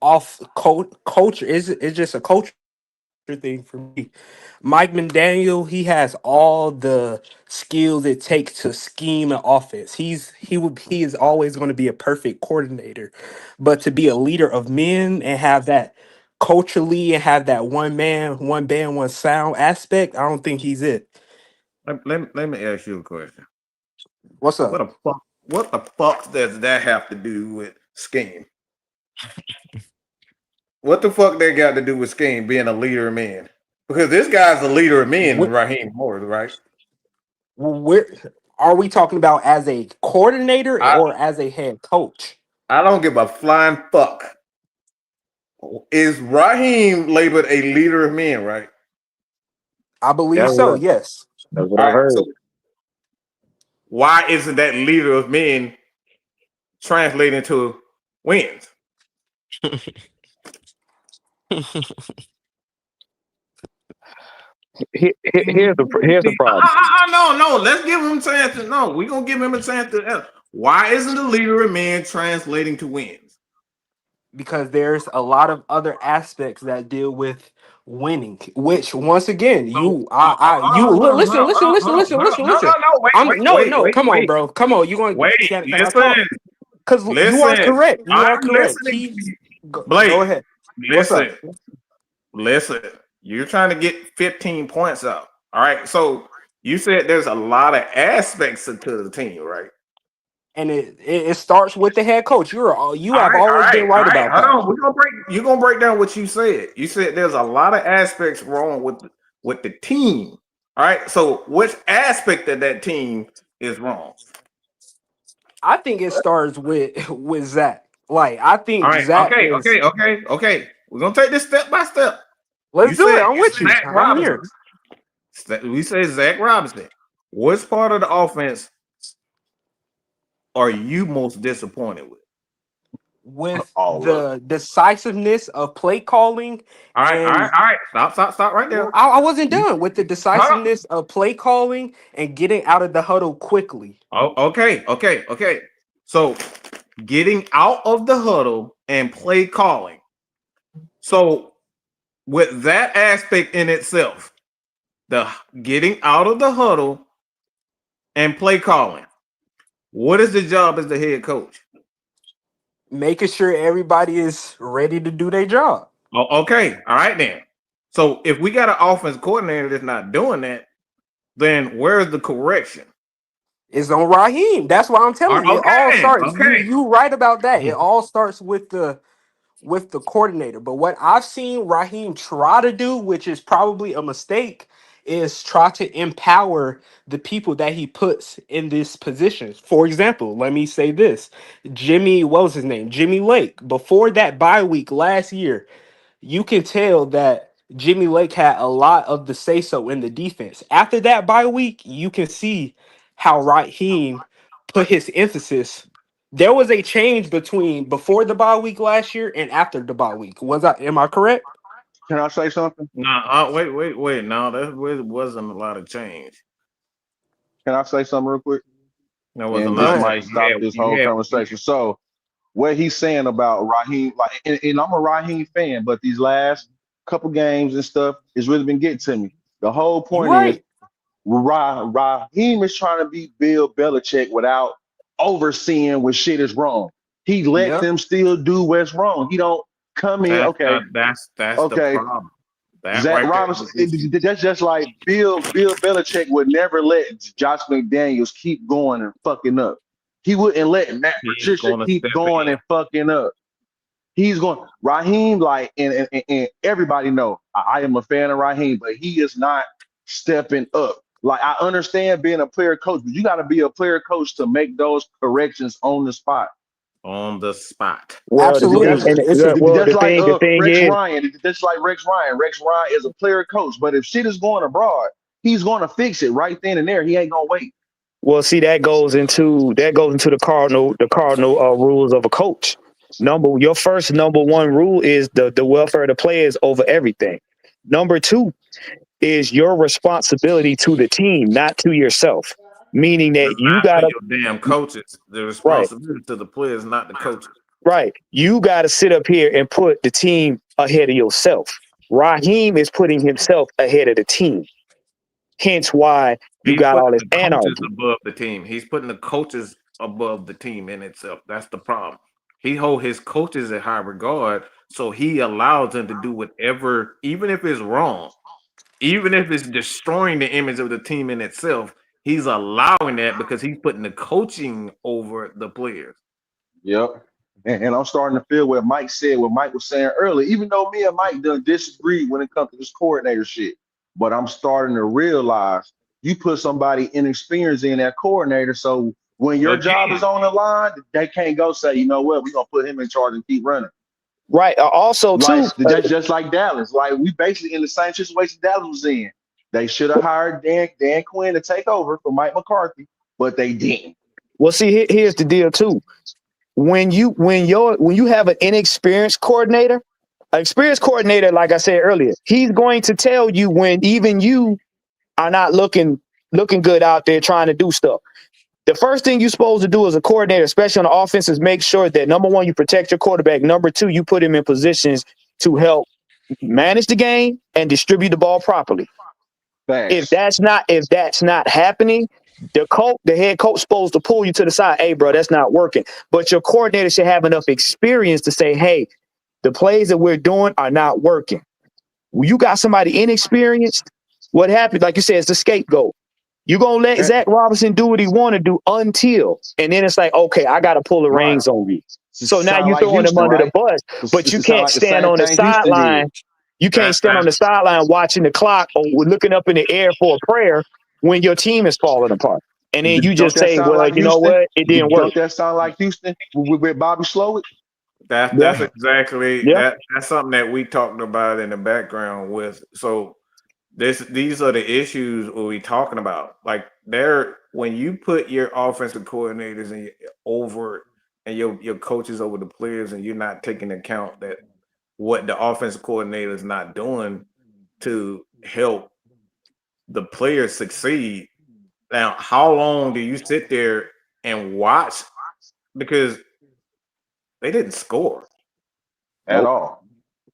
Off culture is it's just a culture thing for me. Mike McDaniel, he has all the skills it takes to scheme an offense. He is always going to be a perfect coordinator, but to be a leader of men and have that culturally and have that one man, one band, one sound aspect, I don't think he's it. Let me ask you a question. What's What up? the fuck? What the fuck does that have to do with scheme? What the fuck they got to do with scheme being a leader of men? Because this guy's a leader of men, Wh- Raheem Morris, right? Where are we talking about as a coordinator I or as a head coach? I don't give a flying fuck. Is Raheem labeled a leader of men, right? I believe that's so. what Yes. that's what All I've right. So heard. why isn't that leader of men translating to wins? Here's the problem. No. Let's give him a chance to. No, we're gonna give him a chance to. Why isn't the leader of men translating to wins? Because there's a lot of other aspects that deal with winning, which once again, So, listen. no. I'm no, come on, bro. Come on. You going Wait. can I Listen. talk? Because you are Listen. correct. You are I'm correct. listening He to you, go Blake. ahead. What's up? Listen. Listen. You're trying to get 15 points up. All right. So you said there's a lot of aspects to the team, right? And it starts with the head coach. You have All always been right, all right right. about Hold that. on. We're gonna break. You're gonna break down what you said. You said there's a lot of aspects wrong with the team. All right. So which aspect of that team is wrong? I think it starts with with Zach. Like I All think right. Zach is. Okay. We're gonna take this step by step. You Let's do it. said I'm with you. Zach I'm Robinson. here We say Zach Robinson. Which part of the offense are you most disappointed with? with All of the decisiveness of play calling and All right. Stop right there. I wasn't You, done with the huh? decisiveness of play calling and getting out of the huddle quickly. Oh, okay. So getting out of the huddle and play calling. So with that aspect in itself, the getting out of the huddle and play calling. What is the job as the head coach? Making sure everybody is ready to do their job. Oh, okay, all right then. So if we got an offense coordinator that's not doing that, then where's the correction? It's on Raheem. That's why I'm telling you. It all starts. Okay. You right about that. It all starts with the coordinator. But what I've seen Raheem try to do, which is probably a mistake, is try to empower the people that he puts in this position. For example, let me say this. What was his name? Jimmy Lake. Before that bye week last year, you can tell that Jimmy Lake had a lot of the say so in the defense. After that bye week, you can see how Raheem put his emphasis. There was a change between before the bye week last year and after the bye week. Am I correct? Can I say something? Nah, wait. No, that really wasn't a lot of change. Can I say something real quick? There was a And Go lot this of ahead. might change. stop this whole You conversation. So, what he's saying about Raheem, like, and I'm a Raheem fan, but these last couple games and stuff has really been getting to me. The whole You point is right. Raheem is trying to be Bill Belichick without overseeing when shit is wrong. He let Yep. them still do what's wrong. He don't come in, okay, that's the okay, problem. That Zach right there Robinson, is the issue. that's just like Bill Belichick would never let Josh McDaniels keep going and fucking up. He wouldn't let Matt He's Patricia gonna keep step going in. and fucking up. He's going Raheem, like, and everybody know I am a fan of Raheem, but he is not stepping up. Like, I understand being a player coach, but you got to be a player coach to make those corrections on the spot. on the spot. Well, That's Absolutely. It's a well, that's like the thing Rex is, Ryan. That's like Rex Ryan. Rex Ryan is a player coach, but if shit is going abroad, he's going to fix it right then and there. He ain't gonna wait. well, see, that goes into the cardinal rules of a coach. Your first number one rule is the welfare of the players over everything. Number two is your responsibility to the team, not to yourself. Meaning But that you not to gotta your damn coaches. The right, responsibility to the players, not the coaches. right. You gotta sit up here and put the team ahead of yourself. Raheem is putting himself ahead of the team. Hence why you He's got all putting this the coaches anarchy. above the team. He's putting the coaches above the team in itself. That's the problem. He hold his coaches in high regard, so he allows them to do whatever, even if it's wrong, even if it's destroying the image of the team in itself. He's allowing that because he's putting the coaching over the players. Yep. And I'm starting to feel what Mike said, what Mike was saying earlier, even though me and Mike done disagree when it comes to this coordinator shit. But I'm starting to realize you put somebody inexperienced in that coordinator. So when your job is Again, on the line, they can't go say, you know what, we're gonna put him in charge and keep running. Right. Also, Like too, that's just like Dallas. Like we basically in the same situation Dallas was in. They should have hired Dan Quinn to take over for Mike McCarthy, but they didn't. well, see, here's the deal too. When you have an inexperienced coordinator, an experienced coordinator, like I said earlier, he's going to tell you when even you are not looking good out there trying to do stuff. The first thing you're supposed to do as a coordinator, especially on the offense, is make sure that number one, you protect your quarterback. Number two, you put him in positions to help manage the game and distribute the ball properly. If Facts. that's not happening, the head coach supposed to pull you to the side. Hey, bro, that's not working. But your coordinator should have enough experience to say, hey, the plays that we're doing are not working. When you got somebody inexperienced, what happens? Like you said, it's the scapegoat. You're gonna let And, Zach Robinson do what he want to do until, and then it's like, okay, I got to pull the right. reins on you. So now Sound you're like throwing him Houston, under the right? bus, but you It sound can't like the stand same on the thing Houston did. sideline. You can't that stand on the sideline watching the clock or looking up in the air for a prayer when your team is falling apart. And then you Don't just that say, sound well, like you know Houston? what? It didn't work. Don't that sound like Houston with Bobby Slowick? Yeah, that's exactly yeah, that's something that we talked about in the background with. So these are the issues we talking about. Like there, when you put your offensive coordinators over and your coaches over the players, and you're not taking account that what the offensive coordinator is not doing to help the players succeed. Now, how long do you sit there and watch? Because they didn't score. At nope. all.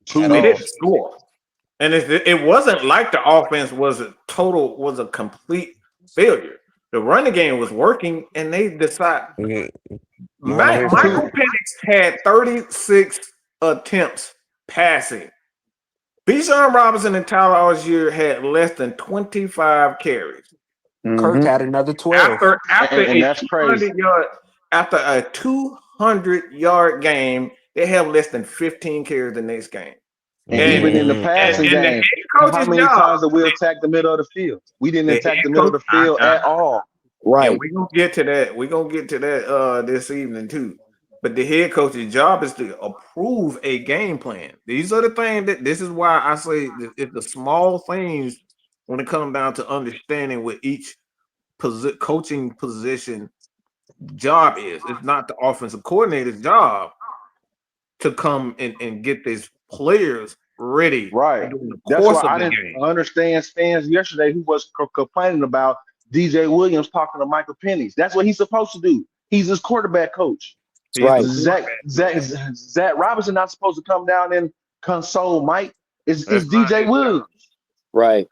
Two at They all. didn't weeks. score. And it wasn't like the offense was a complete failure. The running game was working, and they decide. You want to hear Two Michael something? Penix had 36 attempts passing. Bijan Robinson and Tyler Algier had less than 25 carries. Kirk Hmm. had another 12. After and a that's crazy. 200 yard game, they have less than 15 carries the next game. And And even in the Mm-hmm. passing and the game, head how coach's many job, times did we attack the middle of the field? We didn't the attack head the middle of coach, the field at all. and Right. we're gonna get to that. We're gonna get to that this evening too. But the head coach's job is to approve a game plan. These are the things that this is why I say it's the small things when it comes down to understanding what each coaching position job is. It's not the offensive coordinator's job to come and get these players ready Right. during the That's why course of I the didn't game. understand fans yesterday who was complaining about DJ Williams talking to Michael Penix. That's what he's supposed to do. He's his quarterback coach. He's the Right. quarterback coach. Zach Robinson not supposed to come down and console Mike. It's That's not DJ his job. Williams. Right.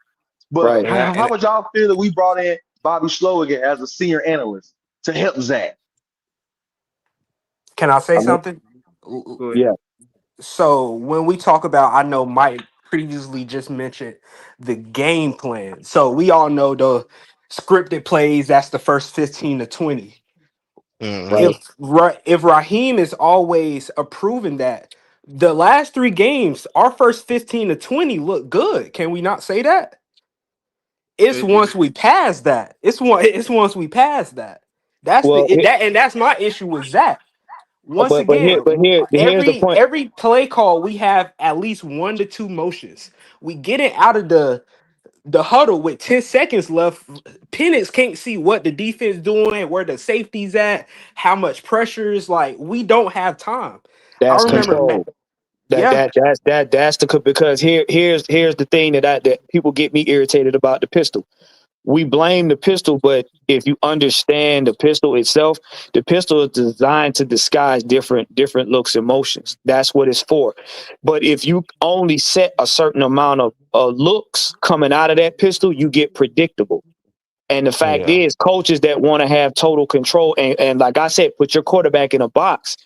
But Right. how And would y'all feel that we brought in Bobby Slowick as a senior analyst to help Zach? Can I say I mean, something? Go ahead. yeah. So when we talk about, I know Mike previously just mentioned the game plan. So we all know the scripted plays. That's the first 15 to 20. Right. mm-hmm. If Raheem is always approving that, the last 3 games, our first 15 to 20 look good. Can we not say that? It's It, once we pass that. It's once we pass that. That's Well, that, and that's my issue with Zach. once But again, here's the point. every play call we have at least 1 to 2 motions. We get it out of the huddle with 10 seconds left. Penix can't see what the defense doing, where the safety's at, how much pressure is. Like, we don't have time. I That's remember, control. yeah. That's the because here's the thing that people get me irritated about the pistol. We blame the pistol, but if you understand the pistol itself, the pistol is designed to disguise different looks and motions. That's what it's for. But if you only set a certain amount of looks coming out of that pistol, you get predictable. And the fact Yeah. is, coaches that want to have total control and like I said, put your quarterback in a box.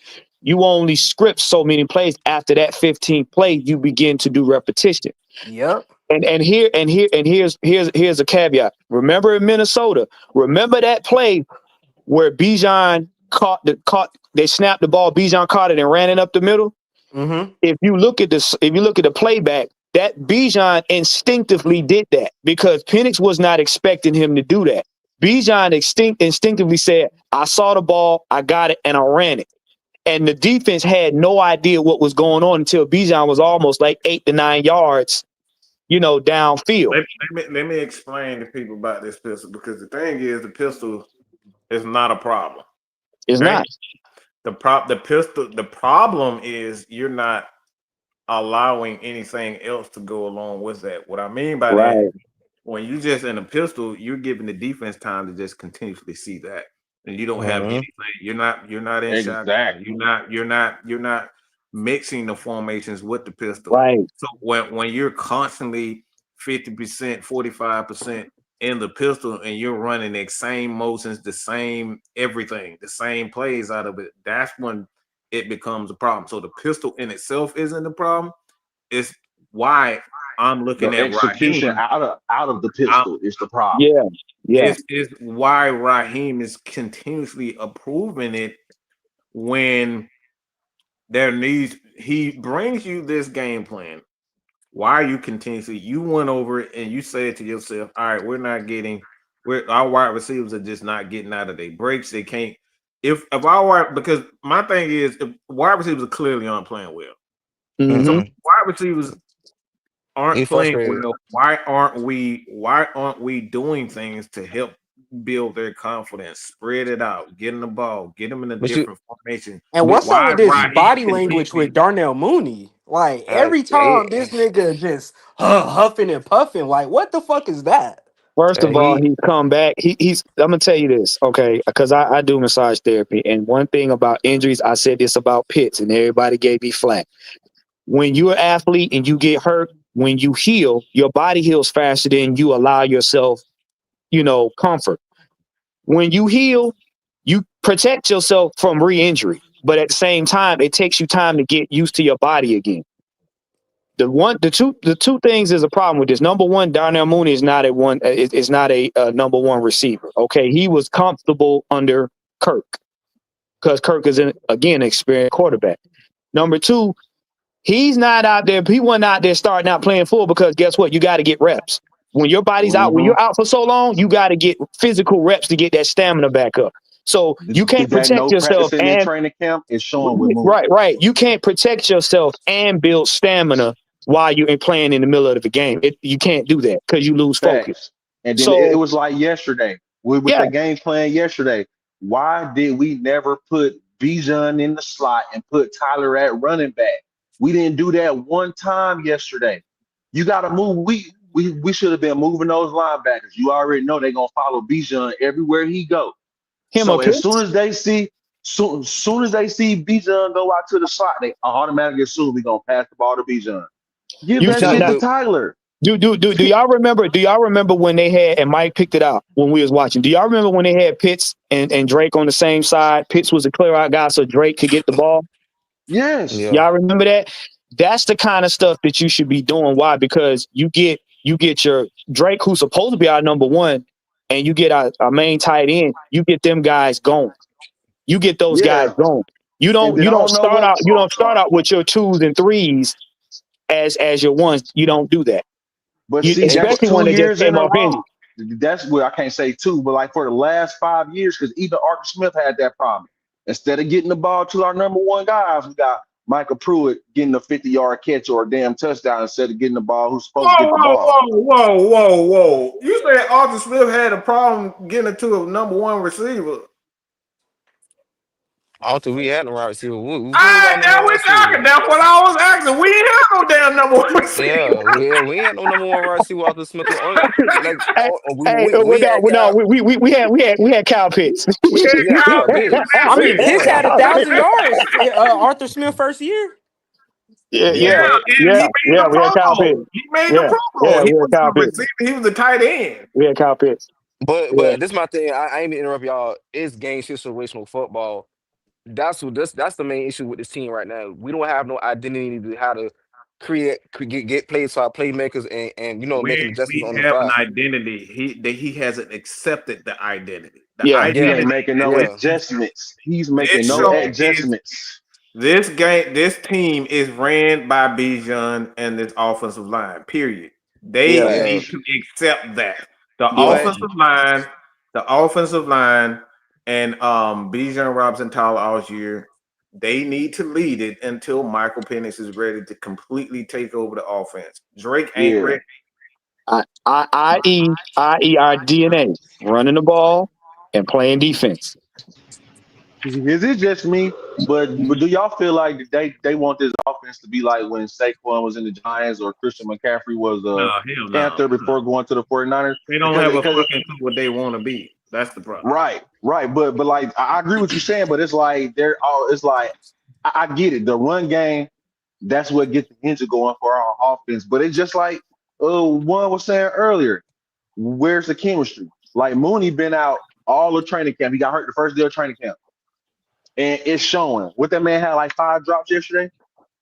You only script so many plays. After that 15th play, you begin to do repetition. Yep. Here's a caveat. Remember in Minnesota, remember that play where Bijan caught they snapped the ball, Bijan caught it and ran it up the middle. Mm-hmm. If you look at the playback, that Bijan instinctively did that because Penix was not expecting him to do that. Bijan instinctively said, I saw the ball, I got it, and I ran it. And the defense had no idea what was going on until Bijan was almost like 8 to 9 yards, downfield. Let me explain to people about this pistol because the thing is the pistol is not a problem. It's Okay, not. the problem is you're not allowing anything else to go along with that. What I mean by that, Right. when you just in a pistol, you're giving the defense time to just continuously see that, and you don't have Mm-hmm. anything. You're not in shotgun. Exactly. You're not mixing the formations with the pistol. Right. So when you're constantly 50%, 45% in the pistol, and you're running the same motions, the same everything, the same plays out of it, that's when it becomes a problem. So the pistol in itself isn't the problem. It's why I'm The looking at execution Raheem. out of the I'm, pistol is the problem. Yeah. Yeah. is why Raheem is continuously approving it when he brings you this game plan. Why are you continuously you went over it and you said to yourself, all right, our wide receivers are just not getting out of their breaks. They can't because my thing is if wide receivers clearly aren't playing well. So Mm-hmm. Mm-hmm. wide receivers aren't He playing frustrated. well, why aren't we doing things to help build their confidence, spread it out, get them the ball, get them in a But you, different formation? And but what's up Why with this Raheem body language with continuously Darnell Mooney? Like, I, every time he, this nigga just huffing and puffing, like, what the fuck is that? First of all, he, he's come back. He's. I'm gonna tell you this, okay? Because I do massage therapy, and one thing about injuries, I said this about Pitts, and everybody gave me flack. When you're an athlete and you get hurt, when you heal, your body heals faster than you allow yourself, comfort. When you heal, you protect yourself from re-injury, but at the same time, it takes you time to get used to your body again. The two things is a problem with this. Number one, Darnell Mooney is not a number one receiver. Okay, he was comfortable under Kirk because Kirk is again an experienced quarterback. Number two, he's not out there. He wasn't out there starting out playing full because guess what? You got to get reps. When your body's out, when Hmm. you're out for so long, you got to get physical reps to get that stamina back up. So you can't That protect no yourself practicing in and training camp is showing with Mooney. right. You can't protect yourself and build stamina while you're playing in the middle of the game. You can't do that because you lose focus. Facts. And then it So was like yesterday with yeah, the game plan yesterday. Why did we never put Bijan in the slot and put Tyler at running back? We didn't do that one time yesterday. You got to move. We should have been moving those linebackers. You already know they're gonna follow Bijan everywhere he go. him So up as here. soon as they see, soon as they see Bijan go out to the slot, they automatically assume we're gonna pass the ball to Bijan. Give You that not, shit to not but Tyler. do y'all remember? Do y'all remember when they had and Mike picked it out when we was watching? Do y'all remember when they had Pitts and Drake on the same side? Pitts was a clear out guy, so Drake could get the ball. Yes. yeah, Y'all remember that? That's the kind of stuff that you should be doing. Why? Because you get your Drake, who's supposed to be our number one, and you get our main tight end. You get them guys going. You get those guys Yeah. going. You And don't then you I don't don't know start what. out you don't start out with your twos and threes as your ones. You don't do that. But You see, hey, that's but especially when they just 2 years in came a off injury. row. That's what I can't say two, but like for the last 5 years, because even Arthur Smith had that problem. Instead of getting the ball to our number one guys, we got Michael Pruitt getting a 50-yard catch or a damn touchdown instead of getting the ball who's supposed to Whoa, get the whoa, ball. whoa, whoa, whoa, whoa! You said Arthur Smith had a problem getting it to a number one receiver. I don't think we had no wide receiver. We ain't Ah, got no now wide we receiver. talking. That's what I was asking. We ain't have no damn number one receiver. Yeah, we ain't no number one wide receiver. Arthur Smith, like Hey, we had no, Cal. we had Kyle Pitts. We had We had Kyle Pitts. I mean, Pitts. Pitts Yeah, had 1,000 yards. Arthur Smith first year. yeah, yeah, yeah, Yeah, but and he yeah, made yeah. the We had Kyle Pro Pitts. Bowl. He made the Yeah, Pro Bowl. yeah, He we had wasn't Kyle a Pitts. receiver. He was a tight end. We had Kyle Pitts. Yeah, but this is my thing. I ain't mean to interrupt y'all. It's game situational football. That's the main issue with this team right now. We don't have no identity to how to get plays to our playmakers and making adjustments We on the have an fly. identity. He hasn't accepted the identity. The yeah, He Yeah, ain't identity making no this yeah, adjustments. He's this making no show yeah, is adjustments. this team is ran by Bijan and this offensive line. Period. They yeah, yeah. need to accept that. The yeah. But offensive line, and Bijan Robinson, Tyler Algier, they need to lead it until Michael Penix is ready to completely take over the offense. Drake ain't Yeah. ready. I.e. our DNA, running the ball and playing defense. Is it just me? But do y'all feel like they want this offense to be like when Saquon was in the Giants or Christian McCaffrey was No, a hell no. Panther before going to the 49ers? They don't Because have a because fucking clue what they want to be. That's the problem. right. But like I agree with you saying, but it's like they're all it's like I get it. The run game, that's what gets the engine going for our offense. But it's just like one was saying earlier, where's the chemistry? Like Mooney been out all the training camp. He got hurt the first day of training camp. And it's showing. What that man had like 5 drops yesterday,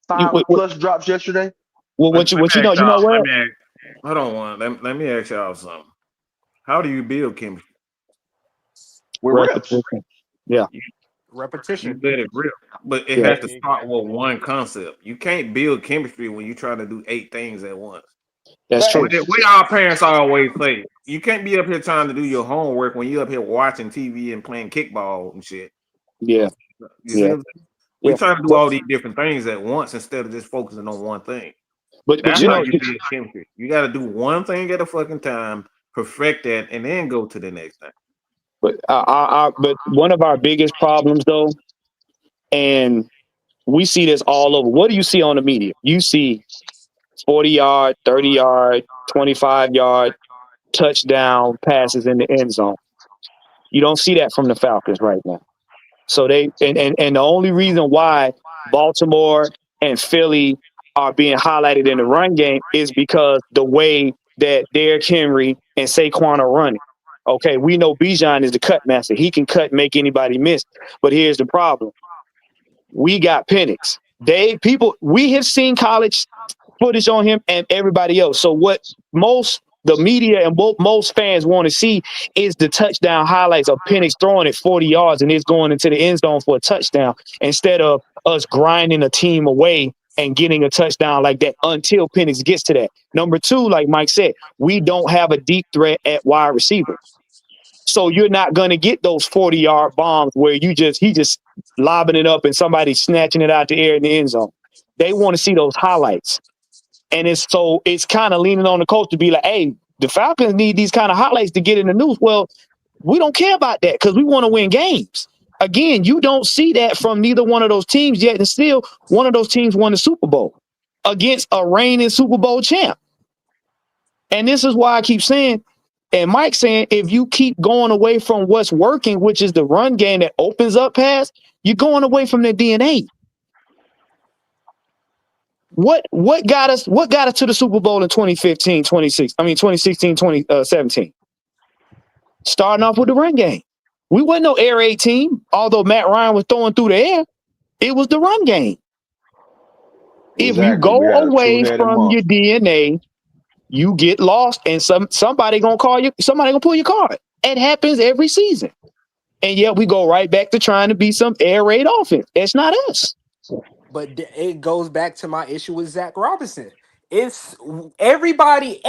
You, five what, what, plus drops yesterday Let me what ask you know y'all. Let what? me ask. Hold on one. Let me ask y'all something. How do you build chemistry? with reps. Repetition. Yeah, You, you Repetition. let it rip, but it yeah, has to start with one concept. You can't build chemistry when you try to do 8 things at once. that's true. What our parents always say, you can't be up here trying to do your homework when you up here watching TV and playing kickball and shit. Yeah, You see yeah, what I'm saying? We yeah. try to do But all these different things at once instead of just focusing on one thing. but That's you how know, you build chemistry. You got to do one thing at a fucking time, perfect that, and then go to the next thing. but one of our biggest problems though, and we see this all over. What do you see on the media? You see 40-yard, 30-yard, 25-yard touchdown passes in the end zone. You don't see that from the Falcons right now. So and the only reason why Baltimore and Philly are being highlighted in the run game is because the way that Derrick Henry and Saquon are running. Okay, we know Bijan is the cut master. He can cut, make anybody miss. But here's the problem: we got Penix. We have seen college footage on him and everybody else. So what the media and most fans want to see is the touchdown highlights of Penix throwing it 40 yards and it's going into the end zone for a touchdown instead of us grinding a team away and getting a touchdown like that until Penix gets to that. Number two, like Mike said, we don't have a deep threat at wide receiver. So you're not going to get those 40-yard bombs where he just lobbing it up and somebody snatching it out the air in the end zone. They want to see those highlights. And it's kind of leaning on the coach to be like, hey, the Falcons need these kind of highlights to get in the news. Well, we don't care about that because we want to win games. Again, you don't see that from neither one of those teams yet. And still, one of those teams won the Super Bowl against a reigning Super Bowl champ. And this is why I keep saying, and Mike saying, if you keep going away from what's working, which is the run game that opens up pass, you're going away from their DNA. What got us to the Super Bowl in 2015, 2016, 2017? Starting off with the run game. We wasn't no air raid team, although Matt Ryan was throwing through the air. It was the run game. If you Exactly. We go had a away two-headed from your monster. DNA, you get lost and somebody gonna pull your card. It happens every season. And yet we go right back to trying to be some air raid offense. It's not us. But it goes back to my issue with Zach Robinson. It's everybody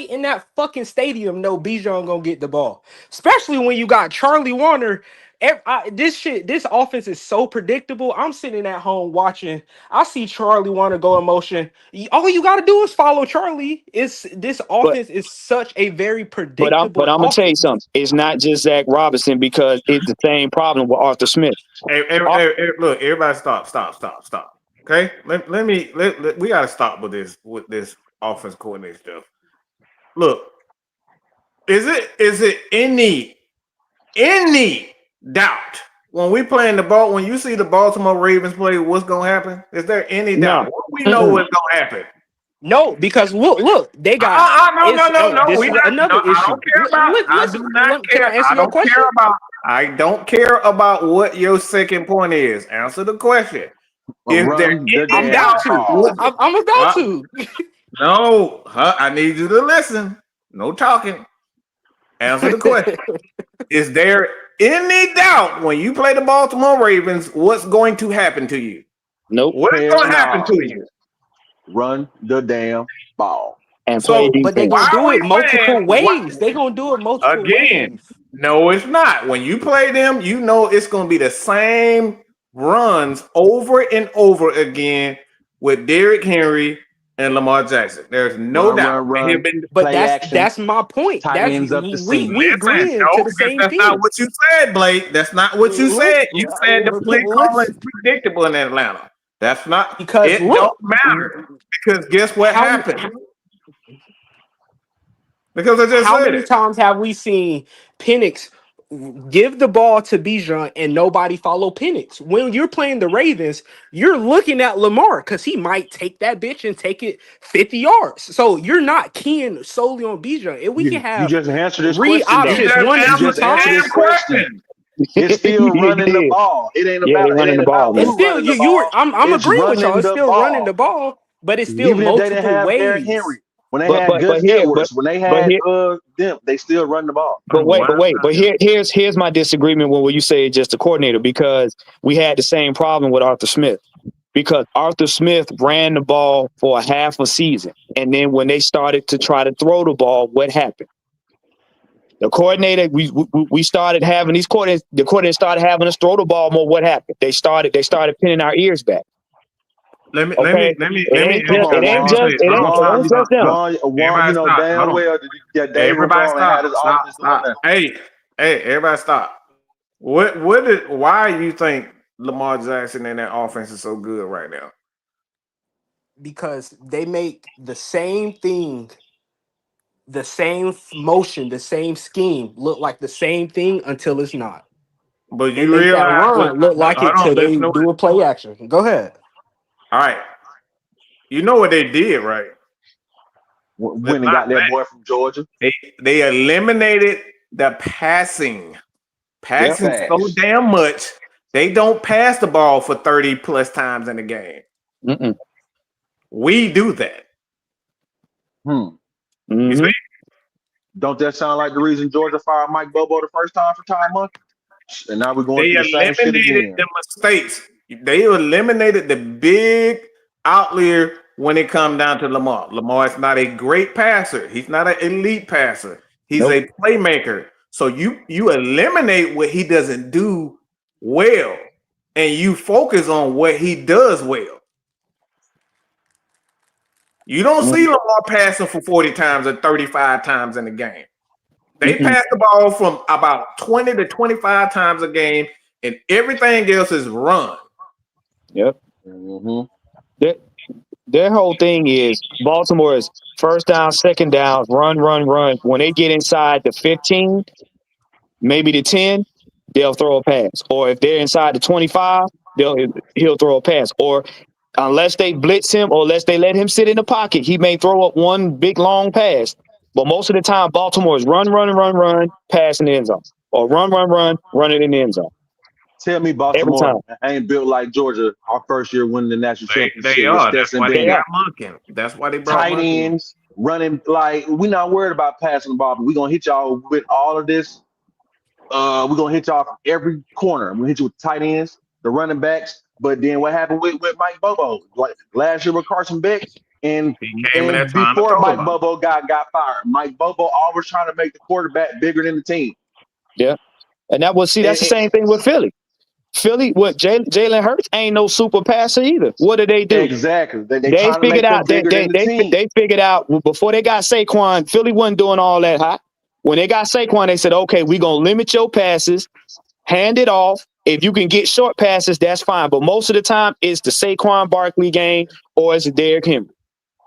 in that fucking stadium know Bijan gonna get the ball. Especially when you got Charlie Warner This offense is so predictable. I'm sitting at home watching. I see Charlie want to go in motion. All you got to do is follow Charlie. This But offense is such a very but I'm predictable but I'm gonna tell you offense. something. It's not just Zach Robinson because it's the same problem with Arthur Smith. Look, everybody, stop. Okay, we got to stop with this offense coordinator stuff. Look, is it any doubt when we playing the ball, when you see the Baltimore Ravens play, what's gonna happen? Is there any doubt? No. What we know Mm-mm. what's gonna happen? No, because look, they got No. this is another I issue. don't care about. I do not Can care. I answer I your don't care question? about. I don't care about what your second point is. Answer the question. Is there Run the I'm any damn about doubt? to. What? ball. I'm about to. No, I need you to listen. No talking. Answer the question. Is there any doubt when you play the Baltimore Ravens, what's going to happen to you? Nope. What is Hell going to happen no. to you? Run the damn ball. And play So But they defense. gonna why are do we it multiple saying what? ways. They gonna do it multiple Again, ways. no, it's not. When you play them, you know it's going to be the same runs over and over again with Derrick Henry and Lamar Jackson. There's no doubt. They have Run. been. But Play action. that's my point. Tight That's ends up the seam. we Listen, agreeing no, to the because same that's not thing. what you said, Blake. That's not what you said. You said the play calling Let's is predictable in Atlanta. That's not. because It don't look matter because guess what how happened? Because I just how said many it. times have we seen Penix give the ball to Bijan and nobody follow Penix? When you're playing the Ravens, you're looking at Lamar because he might take that bitch and take it 50 yards. So you're not keying solely on Bijan. If we can You have just answered this read question You though. options just one You to two answered just the answered times, this damn question. question. It's still He running the did. ball. It ain't Yeah, they about. It running ain't the about ball, it's man. who still running the you're ball. I'm It's agreeing with y'all. running It's the still running the ball. ball, but it's still Even if they didn't multiple have Derrick ways. Henry, when they But had but Gus but here but Edwards, when they but had here them, they still run the ball. but wait, Why but wait, but not? here's my disagreement with what you say just a coordinator because we had the same problem with Arthur Smith. Because Arthur Smith ran the ball for a half a season. And then when they started to try to throw the ball, what happened? The coordinator, we started having these coordinators, the coordinator started having us throw the ball more. What happened? They started pinning our ears back. Let me let me Okay. let me It let me ain't Come just answer. on, it Let ain't me Juan. just say, it hold ain't on, it stop, ain't Juan, stop, just them. stop. Juan, Everybody you know stop. Hold damn on. well that Dave Everybody Ravone had stop. his Stop. offense on Stop. there. Hey, everybody stop. What did why you think Lamar Jackson and that offense is so good right now? Because they make the same thing, the same motion, the same scheme look like the same thing until it's not. But They you make that realize what run look like hold it on, till listen they to do it. a play action. Go ahead. All right. You know what they did, right? Let's Went and not got that boy from Georgia. they eliminated the passing. Yep. Passing so Facts. damn much. They don't pass the ball for 30 plus times in a game. Mm-mm. We do that. Hmm. You see? Mm-hmm. Don't that sound like the reason Georgia fired Mike Bobo the first time for Ty Monkey? And now we're going They through the same shit eliminated again. the mistakes. They eliminated the big outlier when it comes down to Lamar. Lamar is not a great passer. He's not an elite passer. He's Nope. a playmaker. So you eliminate what he doesn't do well, and you focus on what he does well. You don't see Lamar passing for 40 times or 35 times in a game. They Mm-mm. pass the ball from about 20 to 25 times a game, and everything else is run. Yep. Mm-hmm. Their, their whole thing is Baltimore is first down, second down, run, run, run. When they get inside the 15, maybe the 10, they'll throw a pass. Or if they're inside the 25, he'll throw a pass. Or unless they blitz him or unless they let him sit in the pocket, he may throw up one big long pass. But most of the time, Baltimore is run, run, run, run, pass in the end zone. Or run, run, run, run it in the end zone. Tell me Every Baltimore time. ain't built like Georgia our first year winning the national They championship with are. That's Stetson why they They got Bennett. are. Monken. That's why they brought Tight Monken in. ends, running like we're not worried about passing the ball, but we're gonna hit y'all with all of this. We're gonna hit y'all from every corner. We're gonna hit you with tight ends, the running backs. But then what happened with Mike Bobo? Like last year with Carson Beck, and He came in that and time to before throw the Mike ball. Bobo got fired, Mike Bobo always trying to make the quarterback bigger than the team. Yeah. And that's the And- same thing with Philly. Philly, what Jalen Hurts ain't no super passer either. What do? exactly. They They trying to figured make them out bigger than the team. they figured out before they got Saquon, Philly wasn't doing all that hot. When they got Saquon, they said, okay, we're gonna limit your passes, hand it off. If you can get short passes, that's fine. But most of the time, it's the Saquon Barkley game or it's the Derrick Henry.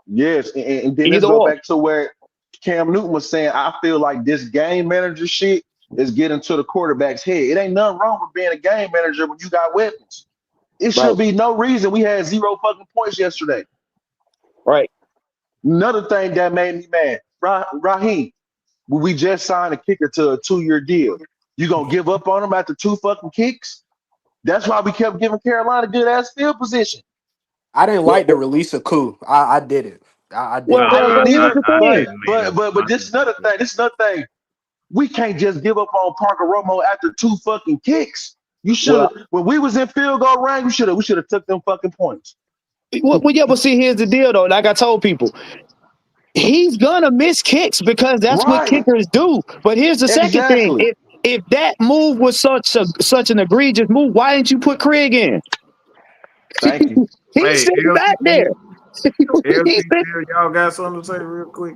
Yes, and then let's Either go or. back to where Cam Newton was saying, I feel like this game manager shit is getting to the quarterback's head. It ain't nothing wrong with being a game manager when you got weapons. It Right. should be no reason we had 0 fucking points yesterday. Right. Another thing that made me mad, Raheem, we just signed a kicker to a 2-year deal. You gonna give up on him after 2 fucking kicks? That's why we kept giving Carolina good ass field position. I didn't Well, like the release of Koo. I didn't. I well, didn't. I well, didn't well, here's either, the I thing. didn't either. but this is another thing. This is another thing. We can't just give up on Parker Romo after 2 fucking kicks. You should have, Well, when we was in field goal range, we should have took them fucking points. yeah, but see, here's the deal though. Like I told people, he's gonna miss kicks because that's what Right. kickers do. But here's the second thing: Exactly. if that move was such an egregious move, why didn't you put Craig in? Thank you. He's Hey, sitting back there. He's sitting- y'all got something to say real quick?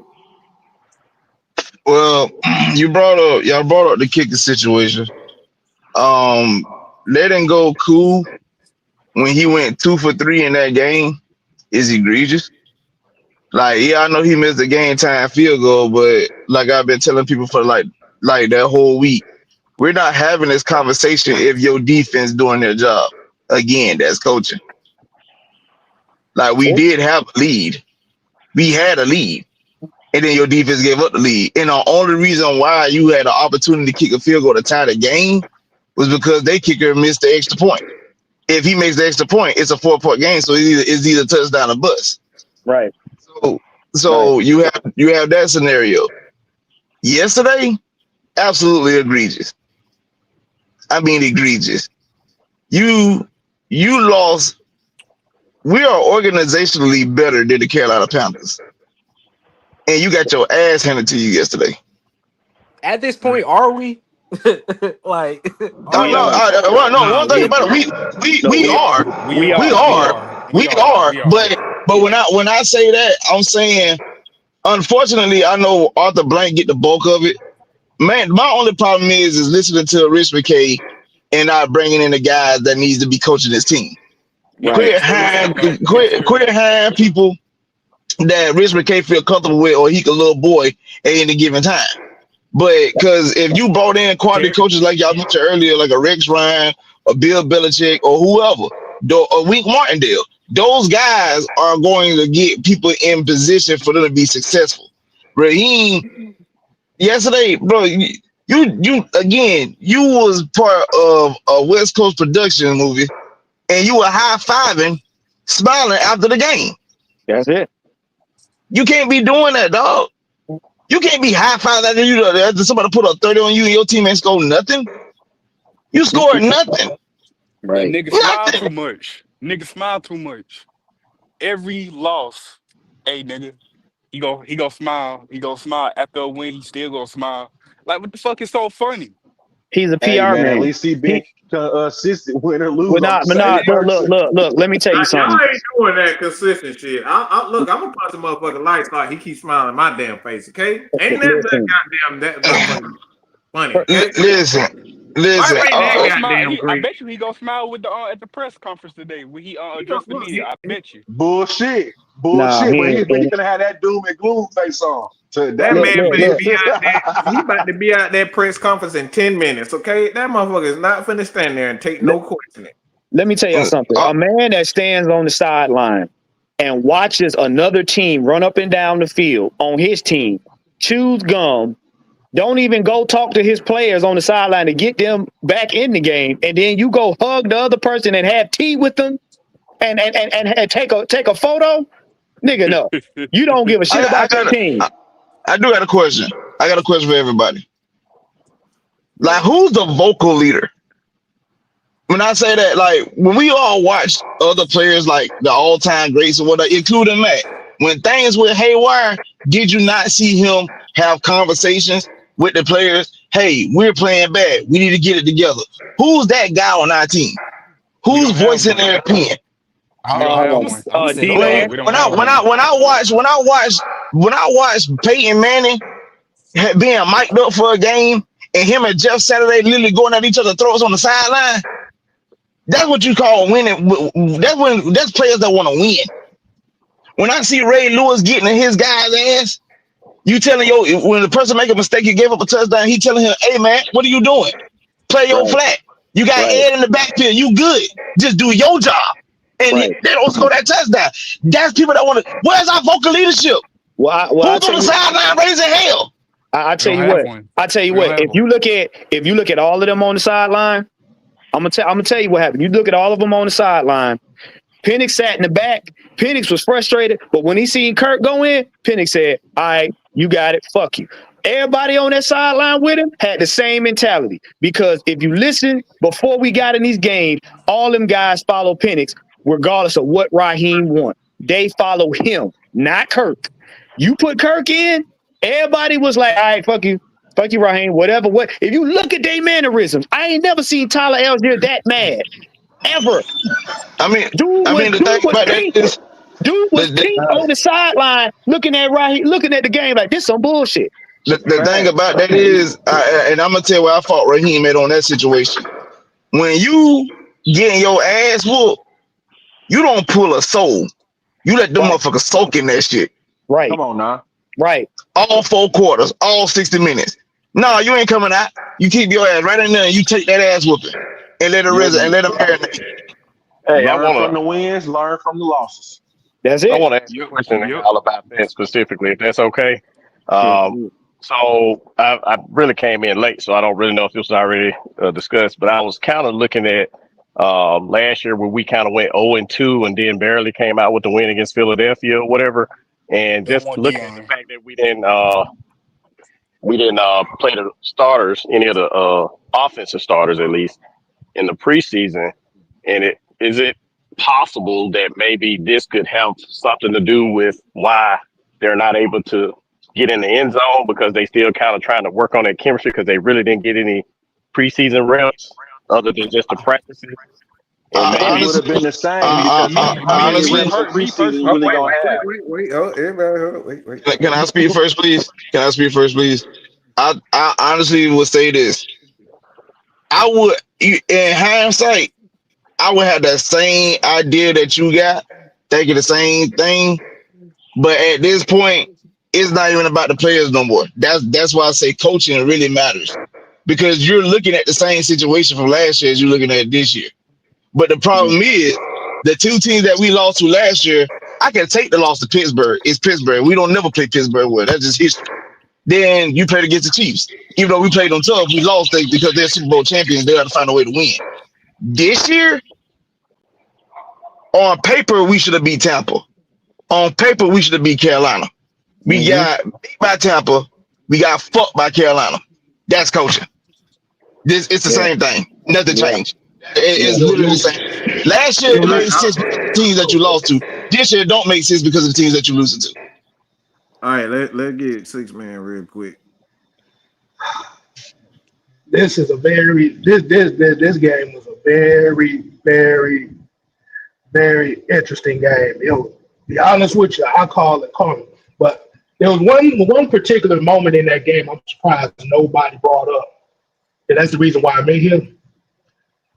Well, y'all brought up the kicking situation. Letting go cool when he went 2 for 3 in that game is egregious. Like, yeah, I know he missed the game time field goal, but like I've been telling people for like that whole week, we're not having this conversation if your defense doing their job. Again, that's coaching. Like we did have a lead. We had a lead. And then your defense gave up the lead. And the only reason why you had an opportunity to kick a field goal to tie the game was because their kicker missed the extra point. If he makes the extra point, it's a 4-point game, so it's either touchdown or bust. Right. So you have that scenario. Yesterday, absolutely egregious. I mean egregious. You lost. We are organizationally better than the Carolina Panthers. And you got your ass handed to you yesterday. At this point, are we? Like, Oh are no! we? One thing about it, we are, but when I say that, I'm saying, unfortunately, I know Arthur Blank get the bulk of it. Man, my only problem is listening to Rich McKay and not bringing in the guys that needs to be coaching this team. Quit hiring people that Rich McKay feel comfortable with, or he can little boy at any given time. But because if you brought in quality coaches like y'all mentioned earlier, like a Rex Ryan, a Bill Belichick, or whoever, a Wink Martindale, those guys are going to get people in position for them to be successful. Raheem, yesterday, bro, you again, you was part of a West Coast production movie, and you were high-fiving, smiling after the game. That's it. You can't be doing that, dog. You can't be high-fiving after somebody put a 30 on you and your team ain't scored nothing. You scored nothing. That Right. nigga smile too much. Nigga smile too much. Every loss, hey nigga, he go smile. He go smile after a win. He still gonna smile. Like what the fuck is so funny? He's a Hey PR man, at man. least he been consistent, win or lose. But I'm the nah, same person. look. Let me tell you Y'all something. ain't doing that consistent shit. Look, I'm gonna punch the motherfucking lights like he keeps smiling in my damn face, okay? Ain't that goddamn that motherfucking funny, okay? Listen. Why ain't He that gonna smile. goddamn I great? bet you he gonna smile with the at the press conference today when he addressed the Look, media. I bet you. Bullshit. Nah, But he's gonna have that doom and gloom face on that today. man look. be out there. He about to be out there press conference in 10 minutes, okay? That motherfucker is not finna stand there and take no questioning. Let me tell y'all something. A man that stands on the sideline and watches another team run up and down the field on his team, chews gum, don't even go talk to his players on the sideline to get them back in the game, and then you go hug the other person and have tea with them and take a photo, nigga. No, you don't give a shit about your team. I do got a question. I got a question for everybody. Like, who's the vocal leader? When I say that, like, when we all watch other players, like the all-time greats or whatever, including Matt, when things went haywire, did you not see him have conversations with the players hey, we're playing bad. We need to get it together. Who's that guy on our team? We Who's don't have voicing one. their opinion? We don't I have would one. I would say D nobody. man. We don't When I have when I one. when I watch Peyton Manning being mic'd up for a game and him and Jeff Saturday literally going at each other's throats on the sideline, that's what you call winning. That's players that want to win. When I see Ray Lewis getting in his guy's ass, you telling when the person make a mistake, you gave up a touchdown, he telling him, hey man, what are you doing? Play your Right, flat. You got right, Ed in the backfield. You good. Just do your job. And right. they don't score that touchdown. That's people that want to. Where's our vocal leadership? Well, I Who's on tell the you, sideline raising hell? I We tell don't you have what. one. I tell you We don't what. have one. If you look at all of them on the sideline, I'm gonna tell you what happened. You look at all of them on the sideline. Penix sat in the back. Penix was frustrated, but when he seen Kirk go in, Penix said, all right, you got it. Fuck you. Everybody on that sideline with him had the same mentality because if you listen, before we got in these games, all them guys follow Penix regardless of what Raheem wants. They follow him, not Kirk. You put Kirk in, everybody was like, all right, fuck you. Fuck you, Raheem, whatever. What? If you look at their mannerisms, I ain't never seen Tyler Algier that mad, ever. I mean, Dude I was mean the dude thing was about that pink. is Dude the, was the, pink on the sideline, looking at looking at the game like this some bullshit. the thing Facts. about that is, and I'm gonna tell you where I fought Raheem at on that situation. When you getting your ass whooped, you don't pull a soul. You let them Right, motherfuckers soak in that shit. right, Come on now. right. All 4 quarters, all 60 minutes. No, you ain't coming out. You keep your ass right in there and you take that ass whooping and let it Yep. rest and let them marinate. Hey, Learn from the wins, learn from the losses. That's I it. want to ask a Yep. question to Yep. y'all about that specifically, if that's okay. Yeah. Um, so I really came in late, so I don't really know if this was already discussed, but I was kind of looking at last year where we kind of went 0-2 and then barely came out with the win against Philadelphia or whatever, and Don't just want looking at the Dion. fact that we didn't play the starters, any of the offensive starters at least in the preseason, and is it possible that maybe this could have something to do with why they're not able to get in the end zone because they still kind of trying to work on that chemistry because they really didn't get any preseason reps other than just the practices, and Uh, It maybe would have been honestly, the same because how many honestly, reps of Me preseason you personally. Oh, really wait, gonna wait, have? wait, wait. Oh, everybody, hold on. Wait. can I speak first, please? Can I speak first, please? I honestly would say this. I would, in hindsight, I would have that same idea that you got, thinking the same thing. But at this point, it's not even about the players no more. That's why I say coaching really matters because you're looking at the same situation from last year as you're looking at this year. But the problem is the two teams that we lost to last year. I can take the loss to Pittsburgh. It's Pittsburgh. We don't never play Pittsburgh well. That's just history. Then you played against the Chiefs. Even though we played them tough, we lost because they're Super Bowl champions. They got to find a way to win. This year, on paper, we should have beat Tampa. On paper, we should have beat Carolina. We Mm-hmm. got beat by Tampa. We got fucked by Carolina. That's coaching. It's the Yeah, same thing. Nothing yeah, changed. yeah. It's literally the same. Last year it All right, made sense because of the teams that you lost to. This year it don't make sense because of the teams that you're losing to. all right. Let's get 6 man real quick. This is a very this game was a very interesting game. Be honest with you, I call it karma. But there was one particular moment in that game I'm surprised nobody brought up. And that's the reason why I'm in here.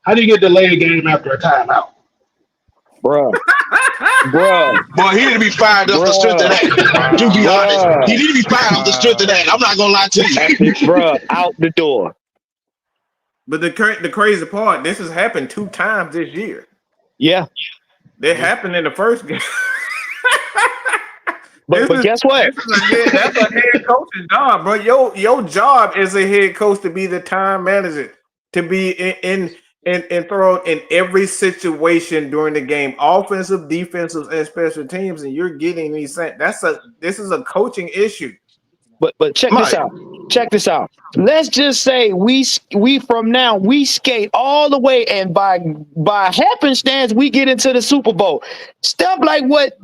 How do you get delayed game after a timeout? Bruh, bruh, Boy, he need to be fired off the strength of bruh, that. To be Wow. honest, he bruh, need to be fired off the strength of Wow. that. I'm not gonna lie to you. bruh, out the door. But the crazy part, this has happened 2 times this year. Yeah, It happened in the first game. but guess what? That's a head coach's job, bro. Your job as a head coach to be the time manager, to be in throw in every situation during the game, offensive, defensive, and special teams, and you're getting these. This is a coaching issue. But check this Mike, out. Check this out. Let's just say we from now we skate all the way, and by happenstance we get into the Super Bowl. Stuff like what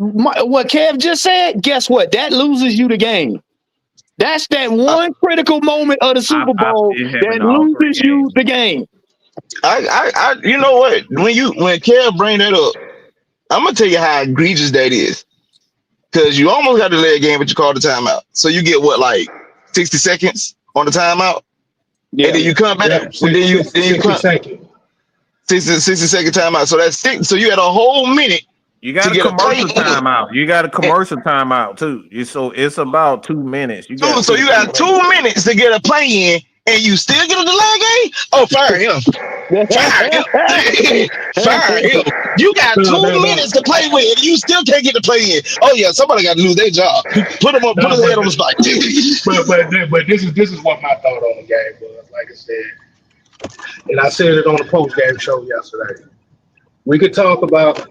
Kev just said. Guess what? That loses you the game. That's that one critical moment of the Super I Bowl see it that happening all three loses you games. the game. You know what? When Kev bring that up, I'm gonna tell you how egregious that is. Because you almost got to delay a game, but you called the timeout. So you get what, like 60 seconds on the timeout, and Yeah. then you come back. Yep, Then you 60 come seconds. 60-second timeout. So that's six. So you had a whole minute You to got a get a play commercial in. timeout. You got a commercial timeout too. So it's about 2 minutes. You got So two to you three got minutes. 2 minutes to get a play in, and you still get a delay game. Oh, fire him! Fire him! Fire him! You got No, 2 minutes to play with, and you still can't get the play in. Oh yeah, somebody got to lose their job. Put them on. Put no, his head on the spike. but this is what my thought on the game was. Like I said, and I said it on the post game show yesterday. We could talk about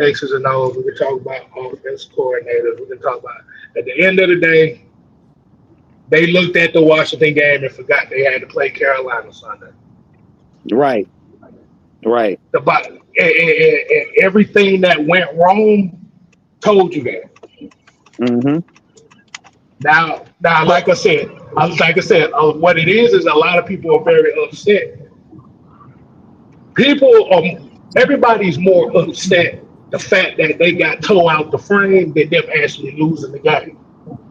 X's and O's. We could talk about offense coordinators. We can talk about at the end of the day, they looked at the Washington game and forgot they had to play Carolina Sunday. Right. Right. And everything that went wrong told you that. Mm-hmm. Now, But like I said, what it is a lot of people are very upset. People are, everybody's more upset the fact that they got toe out the frame than them actually losing the game.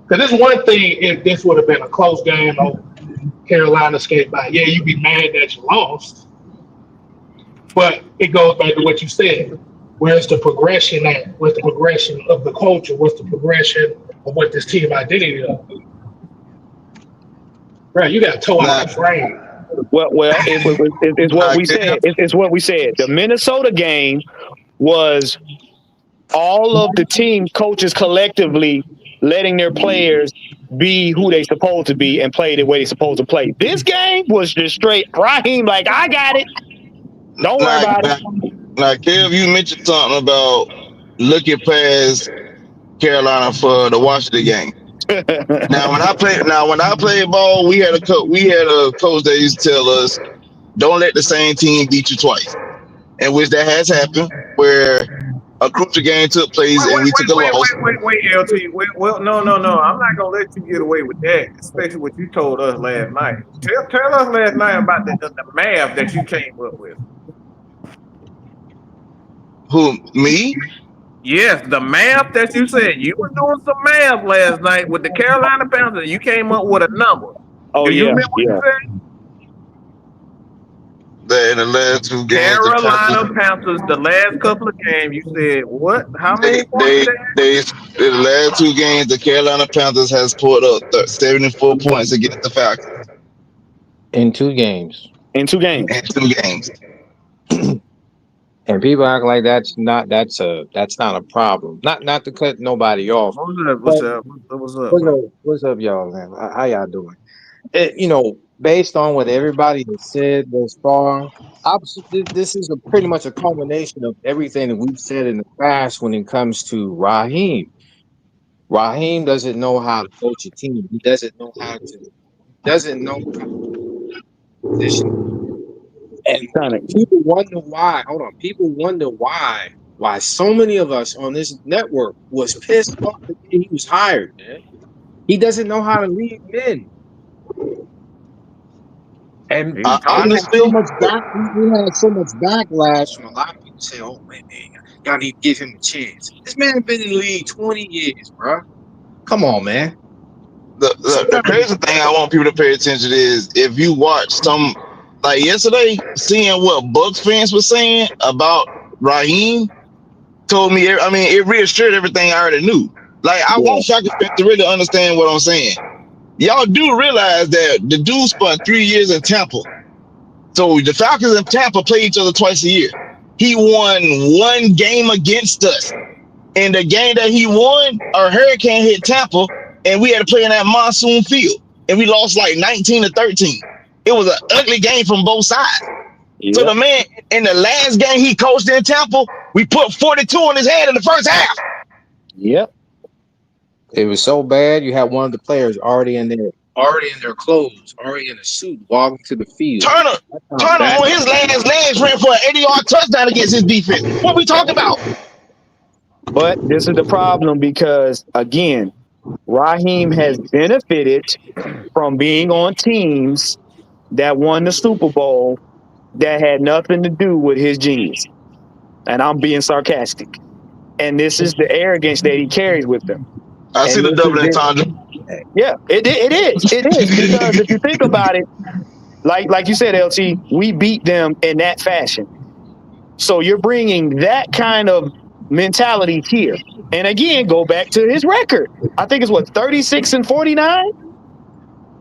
Because it's one thing if this would have been a close game or Carolina skate by. Yeah, you'd be mad that you lost, but it goes back to what you said. Where's the progression at? What's the progression of the culture? What's the progression of what this team identity is? Right, you got toe out now, the frame. Well, it's what we Kev, said. It's what we said. The Minnesota game was all of the team coaches collectively letting their players be who they supposed to be and play the way they supposed to play. This game was just straight Raheem, like, I got it. Don't worry now, about now, now, Kev, you mentioned something about looking past Carolina for the Washington game. it. When I played ball, we had a coach that used to tell us, don't let the same team beat you twice. And which that has happened, where a crucial game took place and we took a loss. Wait, LT. Well, no. I'm not gonna let you get away with that, especially what you told us last night. Tell us last night about the math that you came up with. Who, me? Yes, the math that you said you were doing some math last night with the Carolina Panthers. You came up with a number. Oh Do you yeah, remember what you said? That in the last two games, the Carolina Panthers, Panthers, the last couple of games, you said what? How many they, points they, they they, in the last two games, the Carolina Panthers has put up 74 points against the Falcons in 2 games. in 2 games. in 2 games. And people act like that's not a problem. Not to cut nobody off, What's but up? What's up, bro? what's up, y'all, man? How y'all doing? Based on what everybody has said thus far, this is pretty much a culmination of everything that we've said in the past when it comes to Raheem. Raheem doesn't know how to coach a team. He doesn't know how to position. And Kinda. people wonder why. Hold on. People wonder why so many of us on this network was pissed off the day he was hired, man. He doesn't know how to lead men. And He told we me. had so Honestly, much backlash from a lot of people saying, "Oh man, y'all need to give him a chance." This man been in the league 20 years, bro. Come on, man. the crazy thing I want people to pay attention to is if you watch some, like yesterday, seeing what Bucks fans were saying about Raheem told me, I mean, it reassured everything I already knew. Like, I Yeah. want Falcons fans to really understand what I'm saying. Y'all do realize that the dude spent 3 years in Tampa. So the Falcons and Tampa play each other twice a year. He won one game against us. And the game that he won, a hurricane hit Tampa, and we had to play in that monsoon field. And we lost like 19-13. It was an ugly game from both sides. So Yeah. the man, in the last game he coached in Tampa, we put 42 on his head in the first half. Yep. It was so bad. You had one of the players already in their clothes, already in a suit, walking to the field. Turner That's how bad. on his last legs ran for an 80-yard touchdown against his defense. What we talking about? But this is the problem because again, Raheem has benefited from being on teams that won the Super Bowl that had nothing to do with his genius. And I'm being sarcastic. And this is the arrogance that he carries with him. I see And the this is double it. entendre. Yeah, it is because if you think about it, like you said, LT, we beat them in that fashion. So you're bringing that kind of mentality here. And again, go back to his record. I think it's what 36-49.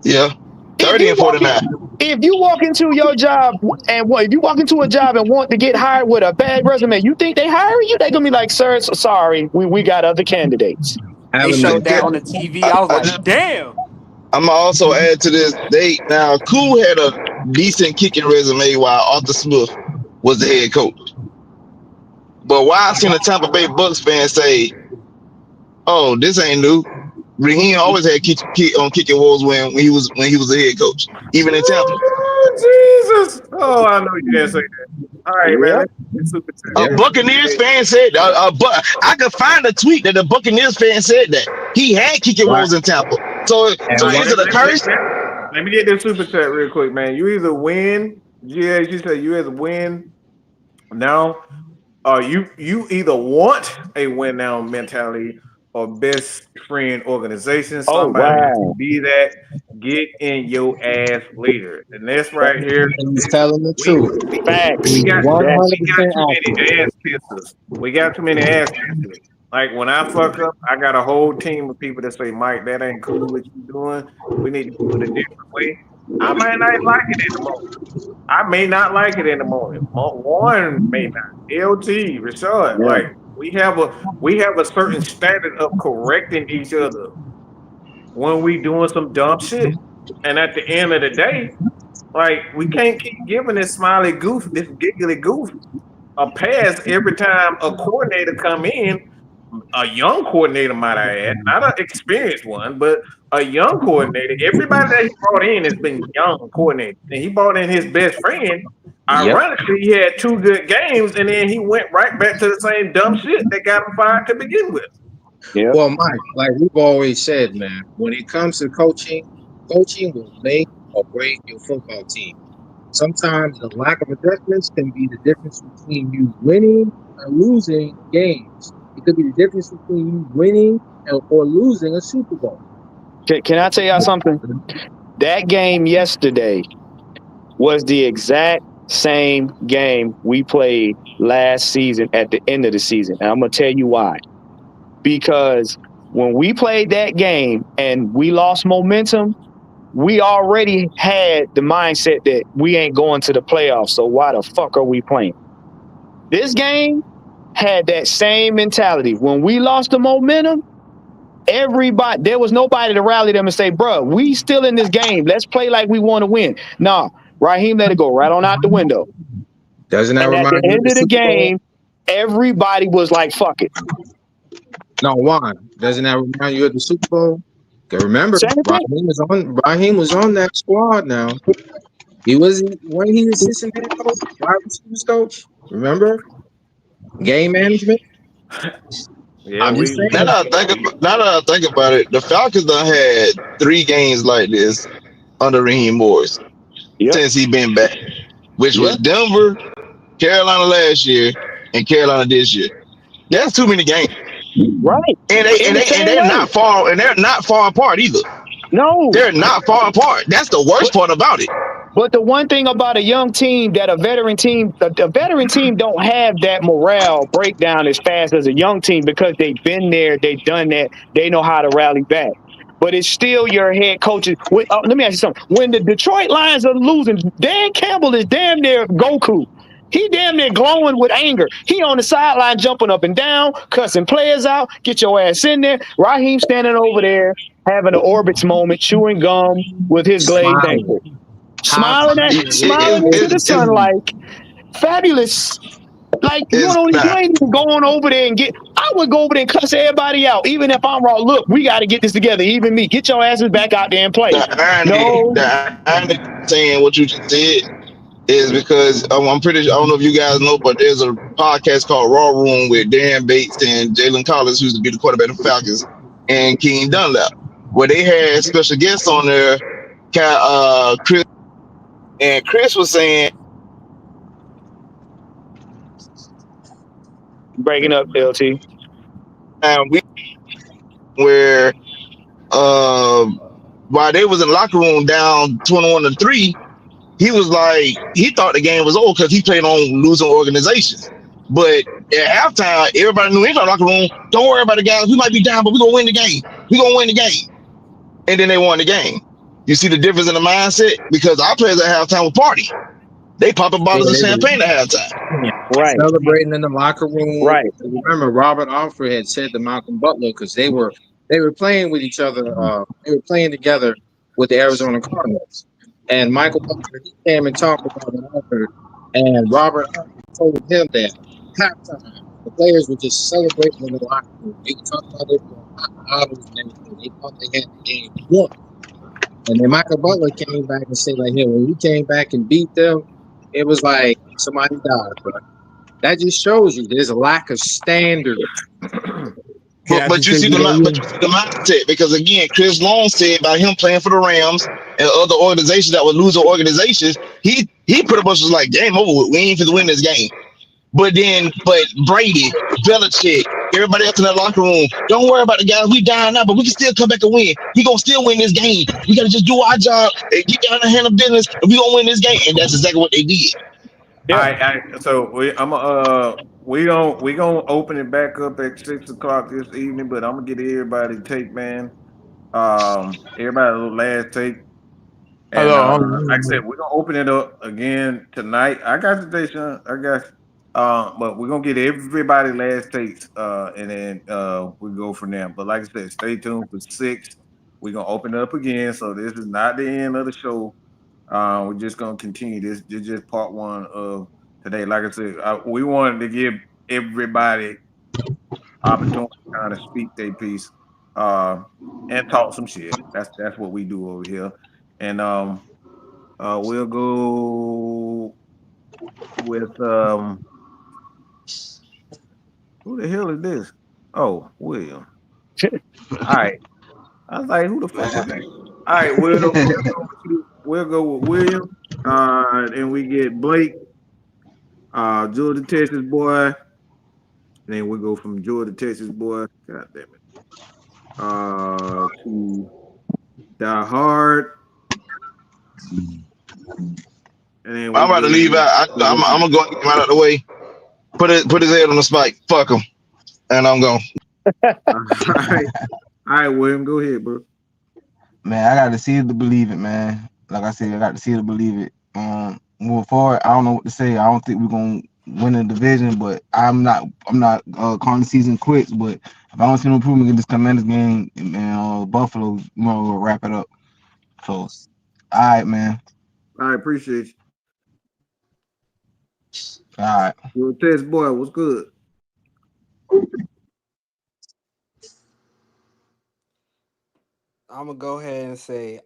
Yeah, If 30 you and walk in, 49. if you walk into your job and if you walk into a job and want to get hired with a bad resume, you think they hire you? They're gonna be like, sir, sorry, we got other candidates. They Having showed the that Yeah, on the TV. I was I like, just, damn. I'm gonna also add to this. They now Cool had a decent kicking resume while Arthur Smith was the head coach. But why I seen a Tampa Bay Bucks fan say, "Oh, this ain't new." Raheem always had on kicking walls when he was the head coach, even in Tampa. Oh, Jesus. Oh, I know you didn't say that. All right, man. Yep. Let's get super chat A yeah. real quick. Buccaneers fan said, but I could find a tweet that the Buccaneers fan said that he had kicking Right. roles in Tampa. So, All so And right, what is it a curse? let me get this super chat real quick, man. You either win, yeah, you said you either win now. You either want a win now mentality or best friend organization. Oh Somebody has to wow. be that. Get in your ass later. And this right here, he's telling the we truth. we Facts. He's That's we got 100% too many accurate. ass kissers. We got too many ass kissers. Like when I fuck up, I got a whole team of people that say, Mike, that ain't cool what you doing. We need to do it a different way. I might not like it in the moment. I may not like it in the morning. Warren may not. LT, Rashad, yeah. like we have a certain standard of correcting each other when we doing some dumb shit. And at the end of the day, like we can't keep giving this smiley goof, this giggly goof, a pass every time a coordinator come in, a young coordinator, might I add, not an experienced one, but a young coordinator. Everybody that he brought in has been young coordinators, and he brought in his best friend. Yep. Ironically, he had two good games, and then he went right back to the same dumb shit that got him fired to begin with. Yep. Well, Mike, like we've always said, man, when it comes to coaching, coaching will make or break your football team. Sometimes the lack of adjustments can be the difference between you winning and losing games. It could be the difference between you winning or losing a Super Bowl. Can I tell y'all something? That game yesterday was the exact same game we played last season at the end of the season. And I'm gonna tell you why. Because when we played that game and we lost momentum, we already had the mindset that we ain't going to the playoffs. So why the fuck are we playing? This game had that same mentality. When we lost the momentum, everybody, there was nobody to rally them and say, bro, we still in this game. Let's play like we want to win. Nah, Raheem let it go right on out the window. Doesn't that And at the remind you of end the of the Super Bowl? game, everybody was like, fuck it. No, Juan. Doesn't that remind you of the Super Bowl? 'Cause remember, Same thing. Raheem was on that squad now. He was when he assistant head coach, wide receivers coach. Remember? Game management. Yeah, I'm just Now saying. that I think about it, the Falcons done had 3 games like this under Raheem Morris Yep. since he been back, which was Yep. Denver, Carolina last year, and Carolina this year. Yep. That's too many games, Right. and In the same they're way. not far, and they're not far apart either. No. They're not far apart. That's the worst part about it. But the one thing about a young team that a veteran team don't have that morale breakdown as fast as a young team because they've been there, they've done that, they know how to rally back. But it's still your head coaches. Let me ask you something. When the Detroit Lions are losing, Dan Campbell is damn near Goku. He damn near glowing with anger. He on the sideline jumping up and down, cussing players out. Get your ass in there. Raheem standing over there having an Orbits moment, chewing gum with his glazed ankle. Smiling. Top Smiling into the sun like fabulous. Like It's you not. ain't even going over there and get. I would go over there and cuss everybody out, even if I'm wrong. Look, we got to get this together. Even me, get your asses back out there and play. No, The irony saying what you just said is because I'm pretty sure, I don't know if you guys know, but there's a podcast called Raw Room with Dan Bates and Jalen Collins, who's to be the quarterback of the Falcons. and King Dunlap, where they had special guests on there. Chris, and Chris was saying Breaking up, LT. we where while they was in the locker room down 21-3, he was like he thought the game was over because he played on losing organizations. But at halftime, everybody knew in the locker room, don't worry about the guys. We might be down, but we're gonna win the game. We're gonna win the game. And then they won the game. You see the difference in the mindset? Because our players at halftime were party. They popping Yeah, bottles of they were champagne at halftime. Right, celebrating in the locker room. right. Remember, Robert Alford had said to Malcolm Butler because they were playing with each other. They were playing together with the Arizona Cardinals, and Michael Butler he came and talked with Robert Alford, and Robert Alford told him that halftime the players were just celebrating in the locker room. They were talking about it, popping bottles and everything. They thought they had the game won. And then Michael Butler came back and said, like, hey, when we came back and beat them, it was like somebody died, bro. That just shows you there's a lack of standards. But Yeah, I but just you think see we the got but you see the mindset because again, Chris Long said about him playing for the Rams and other organizations that were loser organizations, he pretty much was like, game over with. We ain't finna win this game. But Brady, Belichick, everybody else in that locker room, don't worry about the guys. We dying now, but we can still come back and win. We gonna still win this game. We gotta just do our job and get down and handle business, and we gonna win this game. And that's exactly what they did. Yeah. So we gonna open it back up at 6 o'clock this evening, but I'm gonna get everybody take, man. Everybody last take. And like I said, we're gonna open it up again tonight. I got the day, Sean. I got but we're gonna get everybody last takes and then we go from there. But like I said, stay tuned for 6. We're gonna open it up again. So this is not the end of the show. We're just gonna continue this. This is just part one of today. Like I said, we wanted to give everybody opportunity to kind of speak their piece and talk some shit. That's what we do over here. And we'll go with who the hell is this? Oh, William. All right. I was like, who the fuck is that? All right, we'll go with William. And we get Blake, Georgia Texas boy. And then we go from Georgia Texas boy. God damn it. To Die Hard. And then I'm we about to leave out. I'm gonna go and get him out of the way. Put his head on the spike. Fuck him, and I'm gone. all right. All right, William, go ahead, bro. Man, I got to see it to believe it, man. Like I said, I got to see it to believe it. Moving forward, I don't know what to say. I don't think we're gonna win the division, but I'm not calling the season quits. But if I don't see no improvement in this tremendous game, and Buffalo, we'll wrap it up. So, all right, man. I appreciate you. All right. Your test boy, what's good? I'm gonna go ahead and say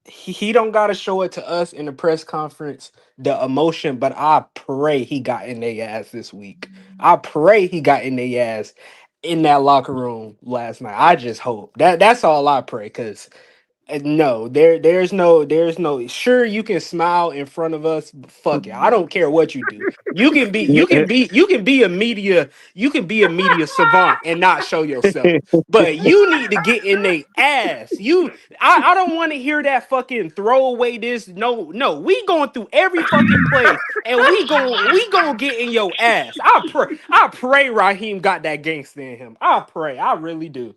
he don't gotta show it to us in the press conference, the emotion, but I pray he got in their ass this week. I pray he got in their ass in that locker room last night. I just hope that's all I pray, because no, there's no. Sure, you can smile in front of us. But fuck it, I don't care what you do. You can be a media savant and not show yourself. But you need to get in their ass. I don't want to hear that fucking throw away this. No, we going through every fucking play, and we going get in your ass. I pray Raheem got that gangster in him. I pray, I really do.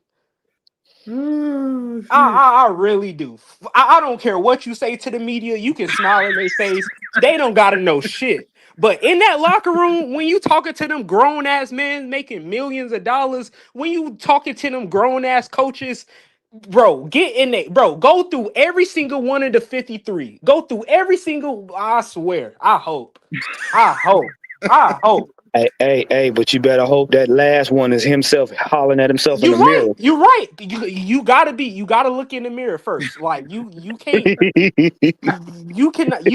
Oh, shit. I really do. I don't care what you say to the media. You can smile in their face. They don't gotta know shit. But in that locker room, when you talking to them grown ass men making millions of dollars, when you talking to them grown ass coaches, bro, get in there, bro. Go through every single one of the 53. Go through every single. I swear. I hope. I hope. I hope. Hey, but you better hope that last one is himself hollering at himself in You're the right. mirror. You're right. You gotta look in the mirror first. Like you can't. You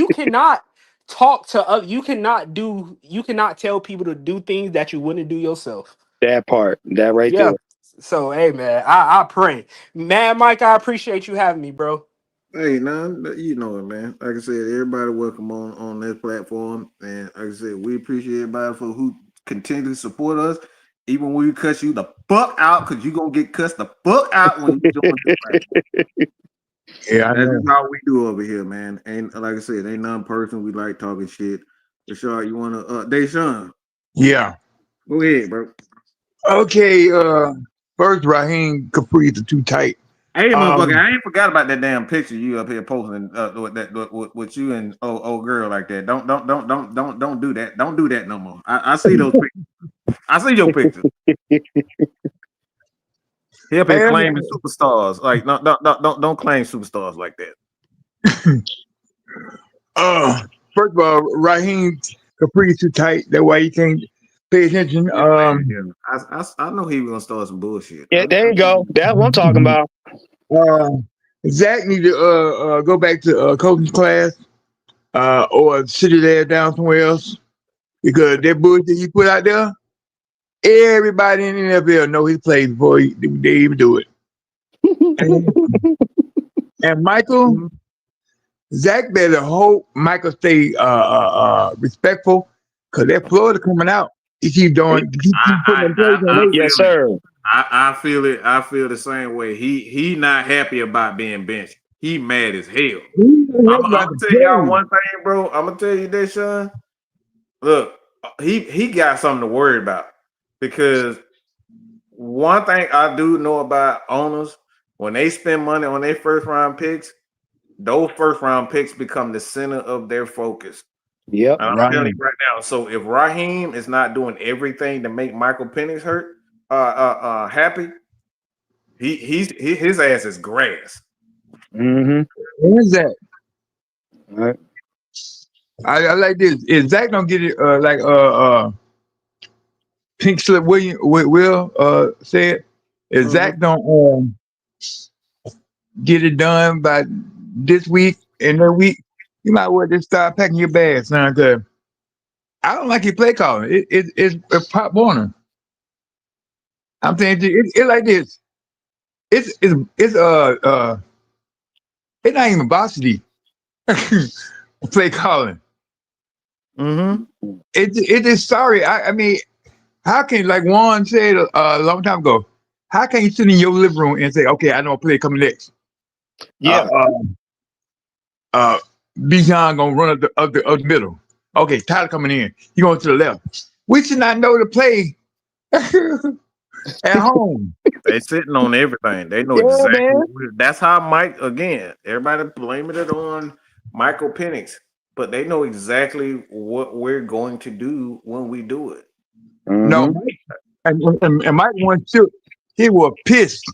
cannot talk to you cannot tell people to do things that you wouldn't do yourself. That part, that right Yeah. there. So hey man, I pray. Man, Mike, I appreciate you having me, bro. Hey, man, you know it, man. Like I said, everybody welcome on this platform, and like I said, we appreciate everybody for who continue to support us, even when we cut you the fuck out, because you gonna get cussed the fuck out when you join this platform. Yeah, I That's know. just how we do over here, man. And like I said, ain't nothing personal. We like talking shit. Rashard, you wanna Deshaun, Yeah. go ahead, bro. Okay. First, Raheem Capri is too tight. Hey, motherfucker, Um. I ain't forgot about that damn picture you up here posting with you and old girl like that. Don't do that. Don't do that no more. I see those pictures. I see your pictures. He up here Hey, claiming superstars. Like don't claim superstars like that. uh. First of all, Raheem Capri is too tight. That's why you can't pay attention. Just playing with him. I know he was gonna start some bullshit. Yeah, there you go. That's what I'm talking about. Uh, Zach need to go back to coaching class or sit his ass down somewhere else because that bullshit he put out there, everybody in the NFL know he played before they even do it. And Michael, Mhm. Zach better hope Michael stay respectful because that Florida coming out. He keep putting them plays on late. Yes, Feel it. sir. I feel it. I feel the same way. He not happy about being benched. He mad as hell. He I'm about gonna to tell y'all play. one thing, bro. I'm gonna tell you this, Sean. Look, he got something to worry about because one thing I do know about owners when they spend money on their first round picks, those first round picks become the center of their focus. Yep. And I'm Right. telling you right now. So if Raheem is not doing everything to make Michael Penix happy, his ass is grass. Mm-hmm. Where's that? All right. I like this. If Zach don't get it, like Pink Slip Will said, if Mm-hmm. Zach don't get it done by this week and that week, you might well just start packing your bags, son. Cause I don't like your play calling. It's Pop Warner. I'm saying it like this. It's it's not even varsity play calling. Mm-hmm. It is sorry. I mean, how can like Juan said a long time ago? How can you sit in your living room and say, "Okay, I know a play coming next"? Uh, Yeah. uh, uh, Bijan gonna run up the middle. Okay, Tyler coming in. He going to the left. We should not know the play at home. They sitting on everything. They know Yeah, exactly. man. That's how Mike again. Everybody blaming it on Michael Penix, but they know exactly what we're going to do when we do it. No, Mm-hmm. Mike and Mike went to. He was pissed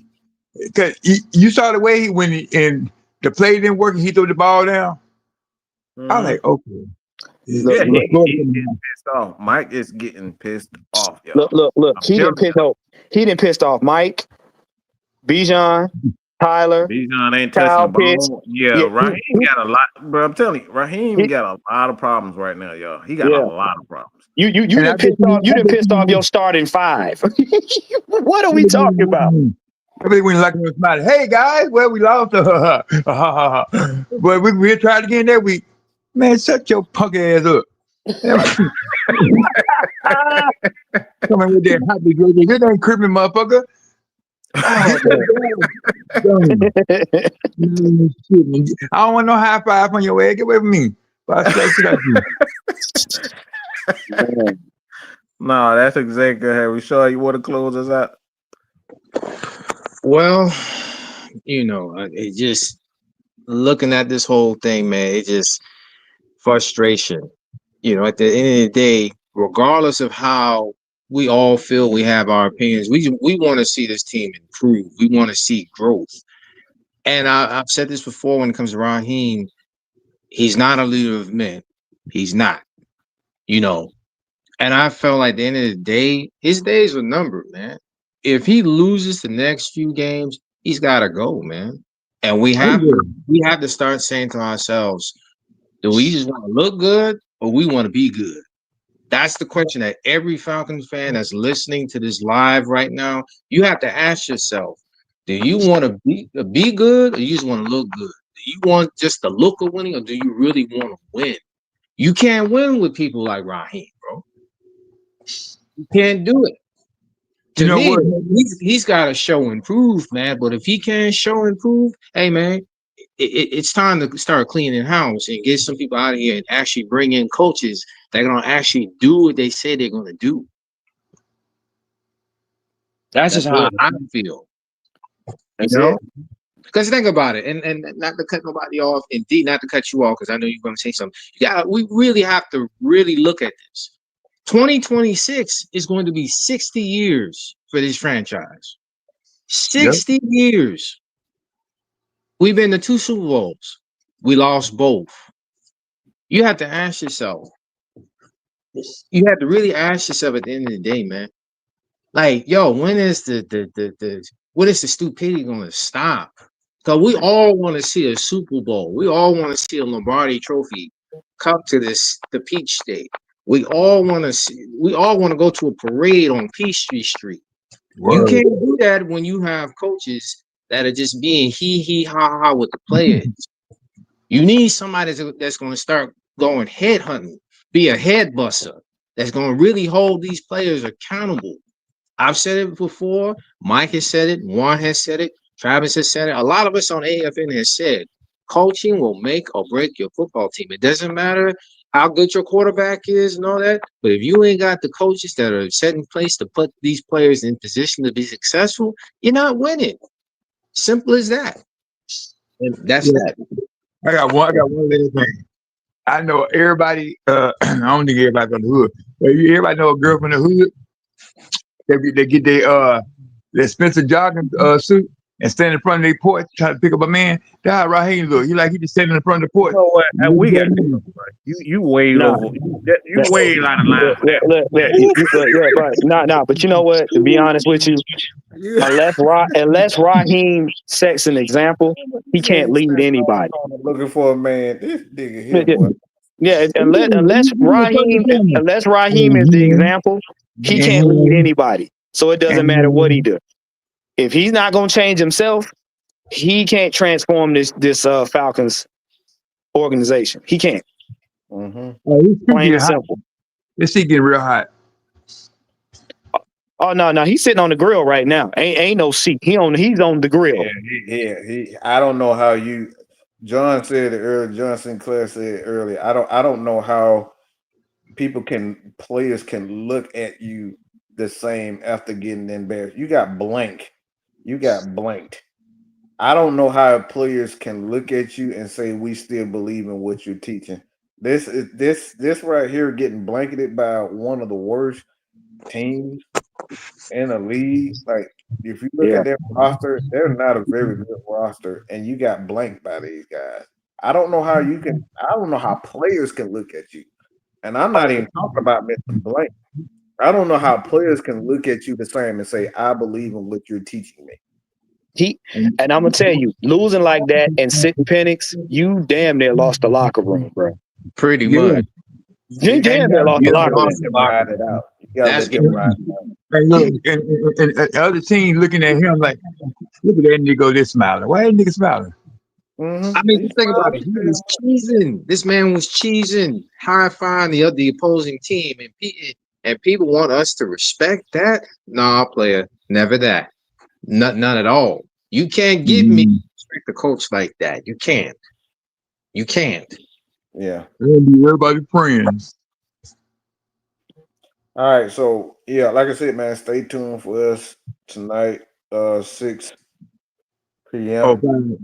because you saw the way he when and the play didn't work and he threw the ball down. I was Mm-hmm. like, okay, Look, Yeah, look, he is pissed off. Mike is getting pissed off, look, y'all. look, look. I'm He telling didn't piss off. He didn't pissed off Mike, Bijan, Tyler, you, Bijan ain't touching the Kyle Pitts. ball. Yeah, Yeah, Raheem got a lot, bro. I'm telling you, Raheem he, got a lot of problems right now, y'all. He got a yeah. lot of problems. You and didn't piss off. You didn't pissed off your starting five. What are we talking about? I bet when like was smiling, hey guys, well we lost. But we tried again that week. Man, shut your punk ass up. Ah, Coming with that happy girl. This ain't creeping, motherfucker. oh Get that done. I don't want no high five on your head. Get away from me. But I slap shit out you. man. No, that's exactly how we show you want to close us out. Well, it just looking at this whole thing, man. It just frustration. At the end of the day, regardless of how we all feel, we have our opinions. We want to see this team improve. We want to see growth. And I've said this before when it comes to Raheem, he's not a leader of men. He's not. You know, and I felt like at the end of the day, his days were numbered, man. If he loses the next few games, he's got to go, man. And we have to start saying to ourselves, do we just want to look good or we want to be good? That's the question that every Falcons fan that's listening to this live right now, you have to ask yourself: do you want to be good, or you just want to look good? Do you want just the look of winning, or do you really want to win? You can't win with people like Raheem, bro. You can't do it. You To know me, what? he's got to show and prove, man. But if he can't show and prove, hey, man, it's time to start cleaning house and get some people out of here and actually bring in coaches that are gonna actually do what they say they're gonna do. That's just That's how it. I feel, you That's know. it. Because think about it, and not to cut nobody off, indeed not to cut you off, because I know you're gonna say something. Yeah, we really have to really look at this. 2026 is going to be 60 years for this franchise. Yep. 60 years. We've been to 2 Super Bowls. We lost both. You have to ask yourself. You have to really ask yourself at the end of the day, man. Like, yo, when is the what is the stupidity going to stop? Because we all want to see a Super Bowl. We all want to see a Lombardi Trophy come to the Peach State. We all want to see. We all want to go to a parade on Peachtree Street. You Word. can't do that when you have coaches that are just being hee ha ha with the players. You need somebody that's going to start going head hunting, be a head buster, that's going to really hold these players accountable. I've said it before. Mike has said it. Juan has said it. Travis has said it. A lot of us on AFN has said coaching will make or break your football team. It doesn't matter how good your quarterback is and all that, but if you ain't got the coaches that are set in place to put these players in position to be successful, you're not winning. Simple as that. And that's Yeah. that. I got one little thing. I know everybody. I don't think everybody from the hood, but everybody know a girl from the hood. They get their Spencer jogging suit and stand in front of their porch try to pick up a man. That's how Raheem look. He just standing in front of the You porch. know what? We got to Look go, bro. You way Nah, over. You that, way out of line for that. yeah, right. Nah. But you know what? To be honest with you, You unless Raheem sets an example, he can't said lead standing on anybody. the corner looking for a man. This nigga Yeah, here, boy. unless Raheem is the example, he can't lead anybody. So it doesn't matter what he does. If he's not gonna change himself, he can't transform this Falcons organization. He can't. Mm-hmm. This shit Plain getting and hot. simple. This shit getting real hot. Oh no, he's sitting on the grill right now. Ain't no seat. He's on the grill. He. I don't know how you. John said it earlier. John Sinclair said it earlier. I don't know how players can look at you the same after getting embarrassed. You got blank. You got blanked. I don't know how players can look at you and say we still believe in what you're teaching. This right here getting blanketed by one of the worst teams in the league. Like if you look Yeah. at their roster, they're not a very good roster, and you got blanked by these guys. I don't know how you can. I don't know how players can look at you, and I'm not even talking about Mr. Blank. I don't know how players can look at you the same and say, "I believe in what you're teaching me." He and I'm gonna tell you, losing like that and sitting Penix, you damn near lost the locker room, bro. Pretty Yeah. much. You damn near lost You the don't locker Gotta room. let lost the them locker ride it room. out. You gotta That's let them ride true. it out. And look, and the other team looking at him like, look at that nigga this smiling. Why that nigga smiling? I Mm-hmm. mean, He's just think about smiling. it. He was cheesing. This man was cheesing, high fiving the opposing team, and people want us to respect that. Nah, player, never that. None at all. You can't give me respect the coach like that. You can't. You can't. Yeah. They'll be everybody friends. All right. So yeah, like I said, man, stay tuned for us tonight, 6 p.m. Okay.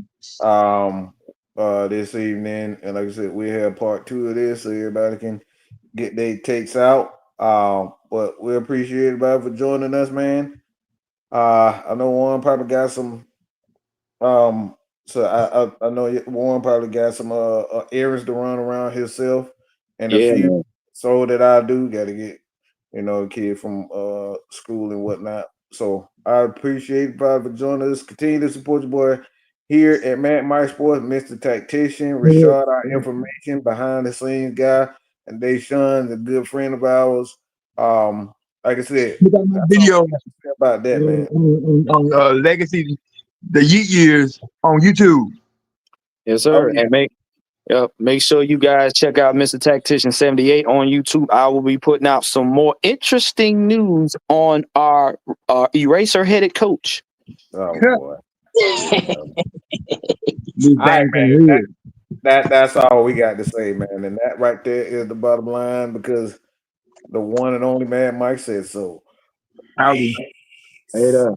This evening, and like I said, we have part 2 of this, so everybody can get their takes out. But we appreciate everybody for joining us, man. I know one probably got some. So I know Warren probably got some errands to run around himself, and a Yeah, few man. so that I do got to get the kid from school and whatnot. So I appreciate Bob for joining us. Continue to support your boy here at Matt My Sports, Mr. Tactician, Rashad, our information behind the scenes guy. and Deshaun's a good friend of ours. Like I said, Look at my that's all video I got to say about that, man. on Legacy, the Yeet Years on YouTube. Yes, Oh sir. yeah, And make sure you guys check out Mr. Tactician 78 on YouTube. I will be putting out some more interesting news on our eraser headed coach. oh boy. Here we go. These All right, things are man. real. That's all we got to say, man. And that right there is the bottom line because the one and only man Mike said so. Howdy. Later.